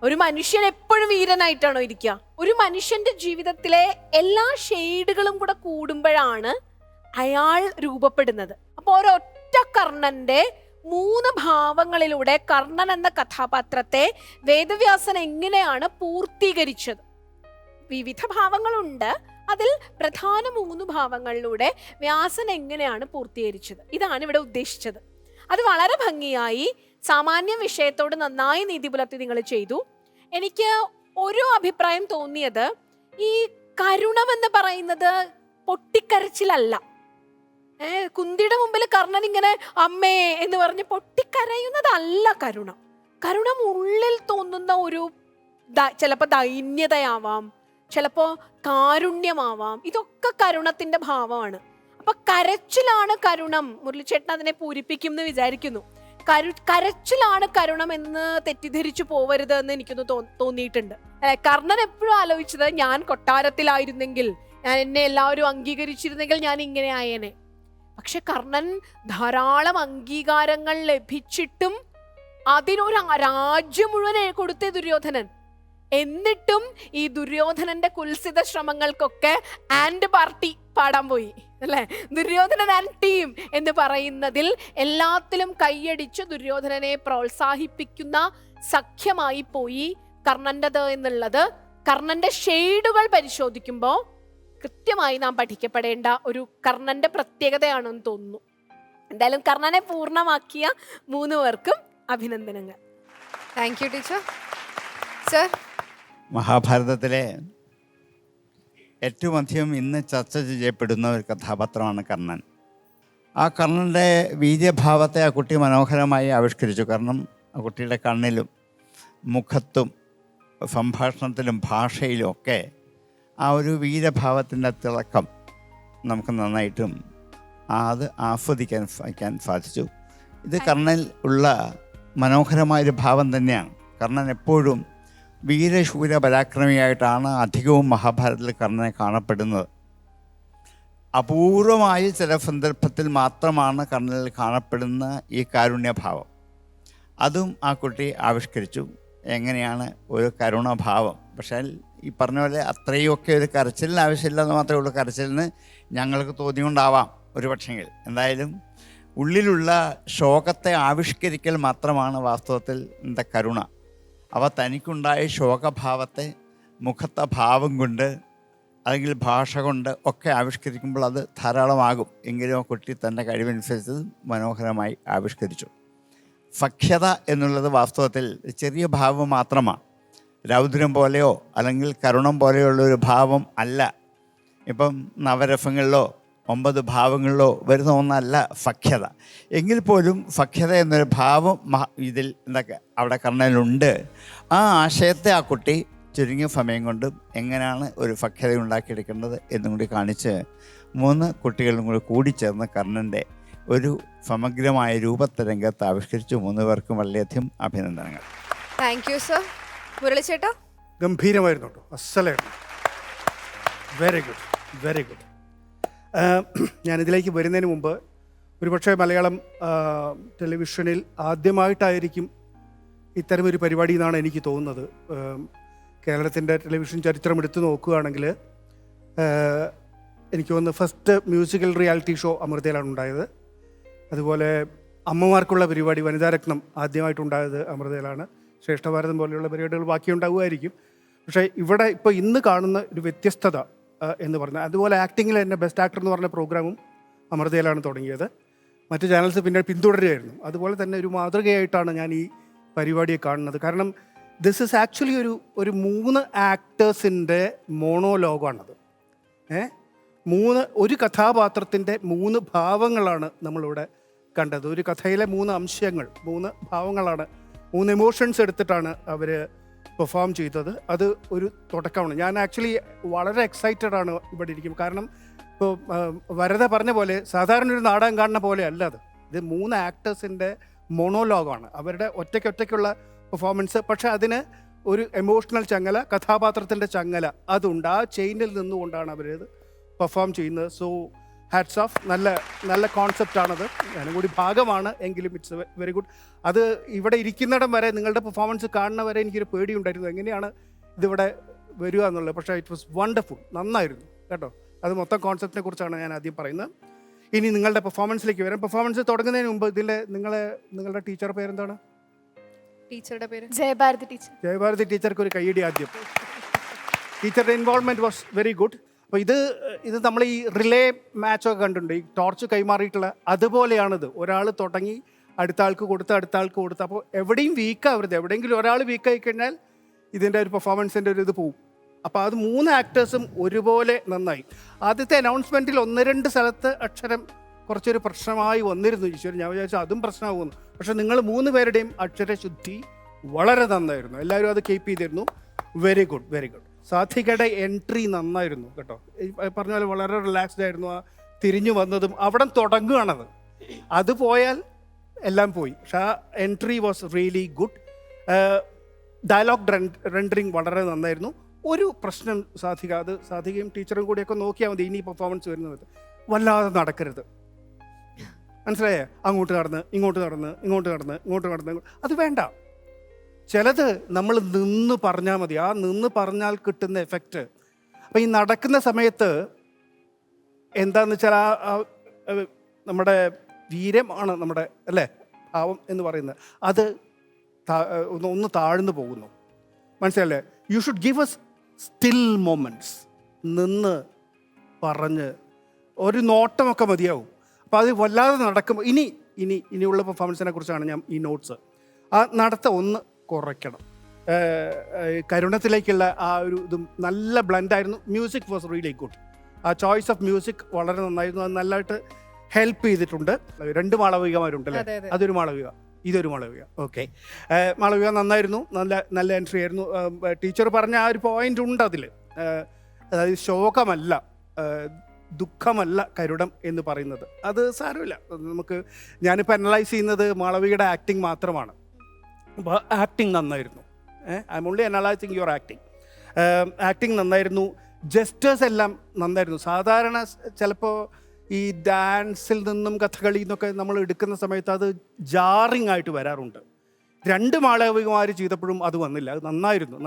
ഒരു മനുഷ്യൻ എപ്പോഴും വീരനായിട്ടാണോ ഇരിക്കുക? ഒരു മനുഷ്യന്റെ ജീവിതത്തിലെ എല്ലാ ഷെയ്ഡുകളും കൂടെ കൂടുമ്പോഴാണ് അയാൾ രൂപപ്പെടുന്നത്. അപ്പോൾ ഒരൊറ്റ കർണന്റെ 3 ഭാവങ്ങളിലൂടെ കർണൻ എന്ന കഥാപാത്രത്തെ വേദവ്യാസൻ എങ്ങനെയാണ് പൂർത്തീകരിച്ചത്? വിവിധ ഭാവങ്ങളുണ്ട്, അതിൽ പ്രധാന 3 ഭാവങ്ങളിലൂടെ വ്യാസൻ എങ്ങനെയാണ് പൂർത്തീകരിച്ചത്, ഇതാണ് ഇവിടെ ഉദ്ദേശിച്ചത്. അത് വളരെ ഭംഗിയായി സാമാന്യ വിഷയത്തോട് നന്നായി നീതി പുലർത്തി നിങ്ങൾ ചെയ്തു. എനിക്ക് ഒരു അഭിപ്രായം തോന്നിയത്, ഈ കരുണമെന്ന് പറയുന്നത് പൊട്ടിക്കരച്ചിലല്ല. കുന്തിയുടെ മുമ്പിൽ കർണൻ ഇങ്ങനെ അമ്മേ എന്ന് പറഞ്ഞ് പൊട്ടിക്കരയുന്നതല്ല കരുണം. കരുണം ഉള്ളിൽ തോന്നുന്ന ഒരു ചിലപ്പോൾ ദൈന്യതയാവാം, ചിലപ്പോൾ കാരുണ്യമാവാം. ഇതൊക്കെ കരുണത്തിന്റെ ഭാവമാണ്. അപ്പൊ കരച്ചിലാണ് കരുണം. മുരളിച്ചേട്ടൻ അതിനെ പൂരിപ്പിക്കും എന്ന് വിചാരിക്കുന്നു. കരച്ചിലാണ് കരുണം എന്ന് തെറ്റിദ്ധരിച്ചു പോവരുത് എന്ന് എനിക്കൊന്ന് തോന്നിയിട്ടുണ്ട്. കർണൻ എപ്പോഴും ആലോചിച്ചത്, ഞാൻ കൊട്ടാരത്തിലായിരുന്നെങ്കിൽ, ഞാൻ എന്നെ എല്ലാവരും അംഗീകരിച്ചിരുന്നെങ്കിൽ ഞാൻ ഇങ്ങനെ ആയേനെ. പക്ഷെ കർണൻ ധാരാളം അംഗീകാരങ്ങൾ ലഭിച്ചിട്ടും അതിനൊരു രാജ്യം മുഴുവൻ കൊടുത്തേ ദുര്യോധനൻ. എന്നിട്ടും ഈ ദുര്യോധനന്റെ കുൽസിത ശ്രമങ്ങൾക്കൊക്കെ ആൻഡ് പാർട്ടി പാടാൻ പോയി, അല്ലെ? ദുര്യോധനൻ ആൻഡ് ടീം എന്ന് പറയുന്നതിൽ എല്ലാത്തിലും കൈയടിച്ച് ദുര്യോധനനെ പ്രോത്സാഹിപ്പിക്കുന്ന സഖ്യമായി പോയി കർണന്റേത് എന്നുള്ളത് കർണന്റെ ഷെയ്ഡുകൾ പരിശോധിക്കുമ്പോൾ കൃത്യമായി നാം പഠിക്കപ്പെടേണ്ട ഒരു കർണന്റെ പ്രത്യേകതയാണെന്ന് തോന്നുന്നു. എന്തായാലും കർണനെ പൂർണ്ണമാക്കിയ 3 പേർക്കും അഭിനന്ദനങ്ങൾ. Thank you teacher. സർ, മഹാഭാരതത്തിലെ ഏറ്റവും അധികം ഇന്ന് ചർച്ച ചെയ്യപ്പെടുന്ന ഒരു കഥാപാത്രമാണ് കർണൻ. ആ കർണൻ്റെ വീര്യഭാവത്തെ ആ കുട്ടി മനോഹരമായി ആവിഷ്കരിച്ചു. കാരണം ആ കുട്ടിയുടെ കണ്ണിലും മുഖത്തും സംഭാഷണത്തിലും ഭാഷയിലും ഒക്കെ ആ ഒരു വീരഭാവത്തിൻ്റെ തിളക്കം നമുക്ക് നന്നായിട്ടും അത് ആസ്വദിക്കാൻ സാധിച്ചു. ഇത് കർണനിൽ ഉള്ള മനോഹരമായൊരു ഭാവം തന്നെയാണ്. കർണൻ എപ്പോഴും വീരശൂര പരാക്രമിയായിട്ടാണ് അധികവും മഹാഭാരതത്തിൽ കർണനെ കാണപ്പെടുന്നത്. അപൂർവമായി ചില സന്ദർഭത്തിൽ മാത്രമാണ് കർണനിൽ കാണപ്പെടുന്ന ഈ കാരുണ്യഭാവം. അതും ആ കുട്ടി ആവിഷ്കരിച്ചു. എങ്ങനെയാണ് ഒരു കരുണഭാവം? പക്ഷേ ഈ പറഞ്ഞ പോലെ അത്രയൊക്കെ ഒരു കരച്ചിലിന് ആവശ്യമില്ലെന്ന് മാത്രമേ ഉള്ളൂ. കരച്ചിലിന് ഞങ്ങൾക്ക് തോന്നിയുണ്ടാവാം ഒരു പക്ഷെങ്കിൽ. എന്തായാലും ഉള്ളിലുള്ള ശോകത്തെ ആവിഷ്കരിക്കൽ മാത്രമാണ് വാസ്തവത്തിൽ എന്താ കരുണ. അവ തനിക്കുണ്ടായ ശോകഭാവത്തെ മുഖത്തെ ഭാവം കൊണ്ട് അല്ലെങ്കിൽ ഭാഷ കൊണ്ട് ഒക്കെ ആവിഷ്കരിക്കുമ്പോൾ അത് ധാരാളമാകും. എങ്കിലും ആ കുട്ടി തൻ്റെ കഴിവനുസരിച്ച് മനോഹരമായി ആവിഷ്കരിച്ചു. സഖ്യത എന്നുള്ളത് വാസ്തവത്തിൽ ചെറിയ ഭാവം മാത്രമാണ്. രൗദ്രം പോലെയോ അല്ലെങ്കിൽ കരുണം പോലെയുള്ള ഒരു ഭാവം അല്ല. ഇപ്പം നവരസങ്ങളിലോ 9 ഭാവങ്ങളിലോ വരുന്ന ഒന്നല്ല സഖ്യത. എങ്കിൽ പോലും സഖ്യത എന്നൊരു ഭാവം ഇതിൽ എന്തൊക്കെ അവിടെ കർണനിലുണ്ട്. ആ ആശയത്തെ ആ കുട്ടി ചുരുങ്ങിയ സമയം കൊണ്ട് എങ്ങനെയാണ് ഒരു സഖ്യത ഉണ്ടാക്കിയെടുക്കേണ്ടത് എന്നും കൂടി കാണിച്ച് 3 കുട്ടികളും കൂടി കൂടിച്ചേർന്ന് കർണൻ്റെ ഒരു സമഗ്രമായ രൂപത്തെ രംഗത്ത് ആവിഷ്കരിച്ചു. 3 പേർക്കും വളരെയധികം അഭിനന്ദനങ്ങൾ. Thank you sir. മുരളിച്ചേട്ടാ, ഗംഭീരമായിരുന്നു കേട്ടോ, അസലായിരുന്നു. Very good, very good. ഞാനിതിലേക്ക് വരുന്നതിന് മുമ്പ് ഒരുപക്ഷെ മലയാളം ടെലിവിഷനിൽ ആദ്യമായിട്ടായിരിക്കും ഇത്തരമൊരു പരിപാടി എന്നാണ് എനിക്ക് തോന്നുന്നത്. കേരളത്തിൻ്റെ ടെലിവിഷൻ ചരിത്രം എടുത്തു നോക്കുകയാണെങ്കിൽ എനിക്ക് തോന്നുന്നു ഫസ്റ്റ് മ്യൂസിക്കൽ റിയാലിറ്റി ഷോ അമൃതയിലാണ് ഉണ്ടായത്. അതുപോലെ അമ്മമാർക്കുള്ള പരിപാടി വനിതാരത്നം ആദ്യമായിട്ടുണ്ടായത് അമൃതയിലാണ്. ശ്രേഷ്ഠഭാരതം പോലെയുള്ള പരിപാടികൾ ബാക്കിയുണ്ടാവുമായിരിക്കും. പക്ഷേ ഇവിടെ ഇപ്പോൾ ഇന്ന് കാണുന്ന ഒരു വ്യത്യസ്തത എന്ന് പറഞ്ഞാൽ, അതുപോലെ ആക്ടിങ്ങിൽ തന്നെ ബെസ്റ്റ് ആക്ടർ എന്ന് പറഞ്ഞ പ്രോഗ്രാമും അമൃതയിലാണ് തുടങ്ങിയത്. മറ്റ് ചാനൽസ് പിന്നെ പിന്തുടരുകയായിരുന്നു. അതുപോലെ തന്നെ ഒരു മാതൃകയായിട്ടാണ് ഞാൻ ഈ പരിപാടിയെ കാണുന്നത്. കാരണം ദിസ് ഇസ് ആക്ച്വലി ഒരു 3 ആക്ടേഴ്സിൻ്റെ മോണോലോഗാണത്. ഒരു കഥാപാത്രത്തിൻ്റെ 3 ഭാവങ്ങളാണ് നമ്മളിവിടെ കണ്ടത്. ഒരു കഥയിലെ 3 അംശങ്ങൾ, 3 ഭാവങ്ങളാണ്, 3 എമോഷൻസ് എടുത്തിട്ടാണ് അവർ പെർഫോം ചെയ്തത്. അത് ഒരു തുടക്കമാണ്. ഞാൻ ആക്ച്വലി വളരെ എക്സൈറ്റഡ് ആണ് ഇവിടെ ഇരിക്കും. കാരണം ഇപ്പോൾ വരദ പറഞ്ഞ പോലെ സാധാരണ ഒരു നാടകം കാണുന്ന പോലെ അല്ല അത്. ഇത് 3 ആക്ടേഴ്സിൻ്റെ മോണോലോഗാണ്, അവരുടെ ഒറ്റയ്ക്കുള്ള പെർഫോമൻസ്. പക്ഷെ അതിന് ഒരു എമോഷണൽ ചങ്ങല, കഥാപാത്രത്തിൻ്റെ ചങ്ങല അതുണ്ട്. ആ ചെയിനിൽ നിന്നുകൊണ്ടാണ് അവരത് പെർഫോം ചെയ്യുന്നത്. So hats off. നല്ല കോൺസെപ്റ്റാണത്. ഞാനും കൂടി ഭാഗമാണ്, എങ്കിലും ഇറ്റ്സ് വെരി ഗുഡ്. അത് ഇവിടെ ഇരിക്കുന്നിടം വരെ, നിങ്ങളുടെ പെർഫോമൻസ് കാണുന്ന വരെ എനിക്കൊരു പേടിയുണ്ടായിരുന്നു എങ്ങനെയാണ് ഇതിവിടെ വരിക എന്നുള്ളത്. പക്ഷേ ഇറ്റ് വാസ് വണ്ടർഫുൾ, നന്നായിരുന്നു കേട്ടോ. അത് മൊത്തം കോൺസെപ്റ്റിനെ കുറിച്ചാണ് ഞാൻ ആദ്യം പറയുന്നത്. ഇനി നിങ്ങളുടെ പെർഫോമൻസിലേക്ക് വരാം. പെർഫോമൻസ് തുടങ്ങുന്നതിന് മുമ്പ് നിങ്ങളുടെ ടീച്ചർ പേരെന്താണ്? ടീച്ചറുടെ പേര് ജയഭാരതി ടീച്ചർ. ജയഭാരതി ടീച്ചർക്ക് ഒരു കൈയടി ആദ്യം. ടീച്ചറുടെ ഇൻവോൾവ്മെൻറ്റ് വാസ് വെരി ഗുഡ്. അപ്പോൾ ഇത് നമ്മൾ ഈ റിലേ മാച്ചൊക്കെ കണ്ടിട്ടുണ്ട്, ഈ ടോർച്ച് കൈമാറിയിട്ടുള്ള അതുപോലെയാണിത്. ഒരാൾ തുടങ്ങി അടുത്ത ആൾക്ക് കൊടുത്ത് അപ്പോൾ എവിടെയും വീക്കാവരുത്. എവിടെയെങ്കിലും ഒരാൾ വീക്കായി കഴിഞ്ഞാൽ ഇതിൻ്റെ ഒരു പെർഫോമൻസിൻ്റെ ഒരു ഇത് പോവും. അപ്പോൾ അത് 3 ആക്ടേഴ്സും ഒരുപോലെ നന്നായി. ആദ്യത്തെ അനൗൺസ്മെൻറ്റിൽ 1-2 സ്ഥലത്ത് അക്ഷരം കുറച്ചൊരു പ്രശ്നമായി വന്നിരുന്നു ഈശ്വരൻ. ഞാൻ വിചാരിച്ചു അതും പ്രശ്നമാകുന്നു. പക്ഷെ നിങ്ങൾ 3 പേരുടെയും അക്ഷരശുദ്ധി വളരെ നന്നായിരുന്നു. എല്ലാവരും അത് കീപ്പ് ചെയ്തിരുന്നു. Very good, very good. സാധികയുടെ എൻട്രി നന്നായിരുന്നു കേട്ടോ. പറഞ്ഞ പോലെ വളരെ റിലാക്സ്ഡ് ആയിരുന്നു. ആ തിരിഞ്ഞു വന്നതും അവിടെ തുടങ്ങുകയാണത്. അത് പോയാൽ എല്ലാം പോയി. പക്ഷെ ആ entry was really good. Dialogue rendering വളരെ നന്നായിരുന്നു. ഒരു പ്രശ്നം സാധികയും ടീച്ചറും കൂടിയൊക്കെ നോക്കിയാൽ മതി ഇനി പെർഫോമൻസ് വരുന്നത്. വല്ലാതെ നടക്കരുത്, മനസ്സിലായേ? അങ്ങോട്ട് നടന്ന് ഇങ്ങോട്ട് നടന്ന് അത് വേണ്ട. ചിലത് നമ്മൾ നിന്ന് പറഞ്ഞാൽ മതി. ആ നിന്ന് പറഞ്ഞാൽ കിട്ടുന്ന എഫക്റ്റ്. അപ്പം ഈ നടക്കുന്ന സമയത്ത് എന്താണെന്ന് വെച്ചാൽ നമ്മുടെ വീര്യമാണ് നമ്മുടെ അല്ലേ ഭാവം എന്ന് പറയുന്നത്. അത് ഒന്ന് താഴ്ന്നു പോകുന്നു, മനസ്സിലല്ലേ? You should give us still moments. നിന്ന് പറഞ്ഞ് ഒരു നോട്ടമൊക്കെ മതിയാവും. അപ്പോൾ അത് വല്ലാതെ നടക്കുമ്പോൾ ഇനിയുള്ള പെർഫോമൻസിനെ കുറിച്ചാണ് ഞാൻ ഈ നോട്ട്സ്. ആ നടത്തം ഒന്ന് കുറയ്ക്കണം. കരുണത്തിലേക്കുള്ള ആ ഒരു ഇതും നല്ല ബ്ലെൻഡായിരുന്നു. Music was really good. ആ ചോയ്സ് ഓഫ് മ്യൂസിക് വളരെ നന്നായിരുന്നു. അത് നല്ലതായിട്ട് ഹെൽപ്പ് ചെയ്തിട്ടുണ്ട്. 2 മാളവികമാരുണ്ടല്ലേ? അതൊരു മാളവിക, ഇതൊരു മാളവിക. ഓക്കെ, മാളവിക നന്നായിരുന്നു. നല്ല എൻട്രി ആയിരുന്നു. ടീച്ചർ പറഞ്ഞ ആ ഒരു പോയിന്റ് ഉണ്ട് അതിൽ. അതായത് ശോകമല്ല, ദുഃഖമല്ല കരുടം എന്ന് പറയുന്നത്. അത് സാരമില്ല. ഞാനിപ്പോൾ അനലൈസ് ചെയ്യുന്നത് മാളവികയുടെ ആക്ടിങ് മാത്രമാണ്. അപ്പോൾ ആക്ടിങ് നന്നായിരുന്നു. I am only analysing your acting നന്നായിരുന്നു. ജസ്റ്റേഴ്സ് എല്ലാം നന്നായിരുന്നു. സാധാരണ ചിലപ്പോൾ ഈ ഡാൻസിൽ നിന്നും കഥകളിയിൽ നിന്നൊക്കെ നമ്മൾ എടുക്കുന്ന സമയത്ത് അത് ജാറിങ് ആയിട്ട് വരാറുണ്ട്. 2 മാളവികമാർ ചെയ്തപ്പോഴും അത് വന്നില്ല. അത് നന്നായിരുന്നു.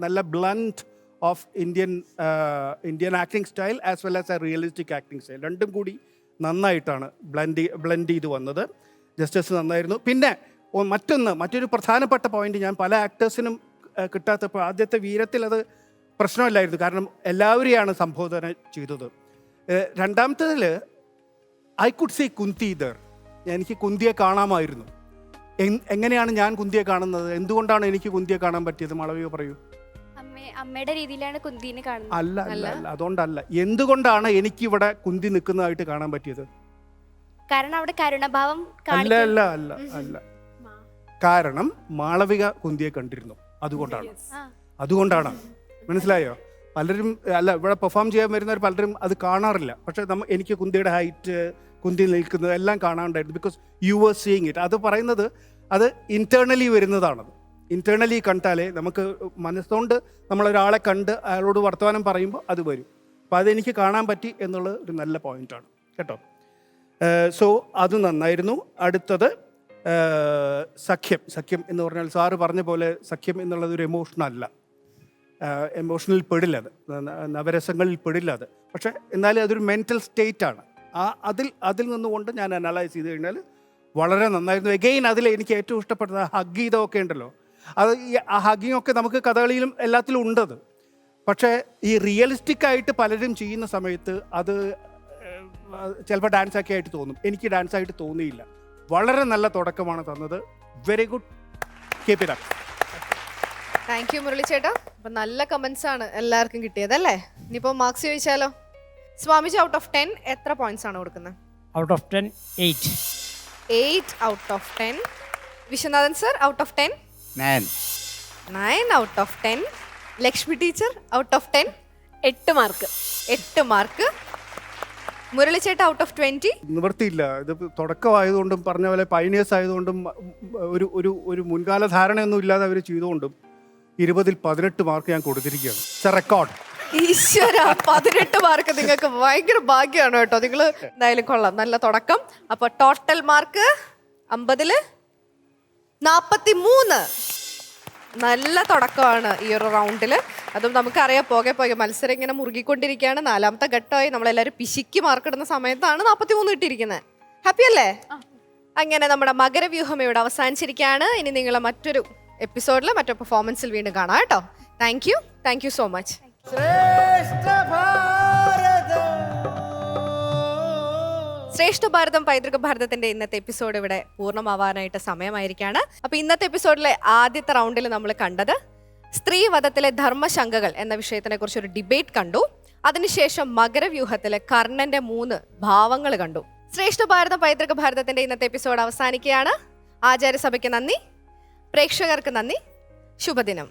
നല്ല blend of Indian acting style as well as A realistic acting style. രണ്ടും കൂടി നന്നായിട്ടാണ് ബ്ലെൻഡ് ചെയ്ത് വന്നത്. ജസ്റ്റേഴ്സ് നന്നായിരുന്നു. പിന്നെ മറ്റൊരു പ്രധാനപ്പെട്ട പോയിന്റ് ഞാൻ പല ആക്ടേഴ്സിനും കിട്ടാത്തപ്പോൾ ആദ്യത്തെ വീരത്തിൽ അത് പ്രശ്നമില്ലായിരുന്നു. കാരണം എല്ലാവരെയാണ് സംബോധന ചെയ്തത്. രണ്ടാമത്തേതിൽ I could see Kunti there. എനിക്ക് കുന്തിയെ കാണാമായിരുന്നു. എങ്ങനെയാണ് ഞാൻ കുന്തിയെ കാണുന്നത്? എന്തുകൊണ്ടാണ് എനിക്ക് കുന്തിയെ കാണാൻ പറ്റിയത്? മാളവിക പറയൂ. അമ്മയുടെ രീതിയിലാണ് കുന്തിനെ കാണുന്നത്. അല്ല, അതുകൊണ്ടല്ല. എന്തുകൊണ്ടാണ് എനിക്കിവിടെ കുന്തി നിൽക്കുന്നതായിട്ട് കാണാൻ പറ്റിയത്? കാരണം അവിടെ കരുണഭാവം അല്ല. കാരണം മാളവിക കുന്തിയെ കണ്ടിരുന്നു. അതുകൊണ്ടാണ്. മനസ്സിലായോ? പലരും ഇവിടെ പെർഫോം ചെയ്യാൻ വരുന്നവർ പലരും അത് കാണാറില്ല. പക്ഷെ എനിക്ക് കുന്തിയുടെ ഹൈറ്റ്, കുന്തി നിൽക്കുന്നത് എല്ലാം കാണാണ്ടായിരുന്നു. Because you were seeing it. അത് പറയുന്നത് അത് ഇന്റേർണലി വരുന്നതാണത്. ഇന്റേർണലി കണ്ടാലേ നമുക്ക് മനസ്സുകൊണ്ട് നമ്മളൊരാളെ കണ്ട് അയാളോട് വർത്തമാനം പറയുമ്പോൾ അത് വരും. അപ്പോൾ അതെനിക്ക് കാണാൻ പറ്റി എന്നുള്ളത് ഒരു നല്ല പോയിന്റാണ് കേട്ടോ. സോ അത് നന്നായിരുന്നു. അടുത്തത് സഖ്യം എന്ന് പറഞ്ഞാൽ സാറ് പറഞ്ഞ പോലെ സഖ്യം എന്നുള്ളത് ഒരു എമോഷനല്ല. എമോഷനിൽ പെടില്ല, അത് നവരസങ്ങളിൽ പെടില്ല അത്. പക്ഷെ എന്നാലും അതൊരു മെൻ്റൽ സ്റ്റേറ്റാണ്. അതിൽ നിന്നുകൊണ്ട് ഞാൻ അനലൈസ് ചെയ്ത് കഴിഞ്ഞാൽ വളരെ നന്നായിരുന്നു. എഗെയിൻ അതിൽ എനിക്ക് ഏറ്റവും ഇഷ്ടപ്പെട്ടത് ഹഗ് ചെയ്തൊക്കെ ഉണ്ടല്ലോ. അത് ആ ഹഗ്ഗിങ് ഒക്കെ നമുക്ക് കഥകളിയിലും എല്ലാത്തിലും ഉണ്ടത്. പക്ഷേ ഈ റിയലിസ്റ്റിക് ആയിട്ട് പലരും ചെയ്യുന്ന സമയത്ത് അത് ചിലപ്പോൾ ഡാൻസൊക്കെ ആയിട്ട് തോന്നും. എനിക്ക് ഡാൻസായിട്ട് തോന്നിയില്ല. വളരെ നല്ല തുടക്കമാണ് തന്നത്. Very good, keep it up. Thank you Murali ചേട്ടാ. അപ്പൊ നല്ല കമന്റ്സ് ആണ് എല്ലാവർക്കും കിട്ടിയത് അല്ലേ? ഇനിയിപ്പോ മാർക്സ് ചോദിച്ചാലോ? സ്വാമിജി ഔട്ട് ഓഫ് 10 എത്ര പോയിന്റ്സ് ആണ് കൊടുക്കുന്നത്? Out of 10 8. 8 out of 10. Viswanathan sir out of 10? 9 out of 10. Lakshmi teacher out of 10? 8 mark. 8 mark. Murali ചേട്ടാ ഔട്ട് ഓഫ് 20? നിവൃത്തിയില്ല. ഇത് തുടക്കമായതുകൊണ്ടും പറഞ്ഞ പോലെ പൈനിയേഴ്സ് ആയതുകൊണ്ടും ഒരു മുൻകാല ധാരണയൊന്നും ഇല്ലാതെ അവർ ചെയ്തുകൊണ്ടും 20ൽ 18 മാർക്ക് ഞാൻ കൊടുത്തിരിക്കുകയാണ്. It's A record. ഈശ്വര, 18 മാർക്ക് നിങ്ങൾക്ക് ഭയങ്കര ഭാഗ്യമാണ് കേട്ടോ. നിങ്ങൾ എന്തായാലും കൊള്ളാം, നല്ല തുടക്കം. അപ്പൊ ടോട്ടൽ മാർക്ക് 50ൽ 43. നല്ല തുടക്കമാണ് ഈ ഒരു റൗണ്ടിൽ. അതും നമുക്കറിയാം പോകെ പോകെ മത്സരം ഇങ്ങനെ മുറുകിക്കൊണ്ടിരിക്കുകയാണ്. 4ാമത്തെ ഘട്ടമായി നമ്മളെല്ലാവരും പിശിക്ക് മാർക്ക് ഇടുന്ന സമയത്താണ് 43 ഇട്ടിരിക്കുന്നത്. ഹാപ്പി അല്ലേ? അങ്ങനെ നമ്മുടെ മകരവ്യൂഹം ഇവിടെ അവസാനിച്ചിരിക്കുകയാണ്. ഇനി നിങ്ങളെ മറ്റൊരു എപ്പിസോഡിൽ മറ്റൊരു പെർഫോമൻസിൽ വീണ്ടും കാണാം കേട്ടോ. Thank you so much. ശ്രേഷ്ഠ ഭാരതം പൈതൃക ഭാരതത്തിന്റെ ഇന്നത്തെ എപ്പിസോഡ് ഇവിടെ പൂർണ്ണമാവാനായിട്ട് സമയമായിരിക്കുകയാണ്. അപ്പൊ ഇന്നത്തെ എപ്പിസോഡിലെ ആദ്യത്തെ റൗണ്ടിൽ നമ്മൾ കണ്ടത് സ്ത്രീവധത്തിലെ ധർമ്മശങ്കകൾ എന്ന വിഷയത്തിനെ കുറിച്ച് ഒരു ഡിബേറ്റ് കണ്ടു. അതിനുശേഷം മകരവ്യൂഹത്തിലെ കർണന്റെ 3 ഭാവങ്ങൾ കണ്ടു. ശ്രേഷ്ഠ ഭാരതം പൈതൃക ഭാരതത്തിന്റെ ഇന്നത്തെ എപ്പിസോഡ് അവസാനിക്കുകയാണ്. ആചാര്യസഭയ്ക്ക് നന്ദി, പ്രേക്ഷകർക്ക് നന്ദി. ശുഭദിനം.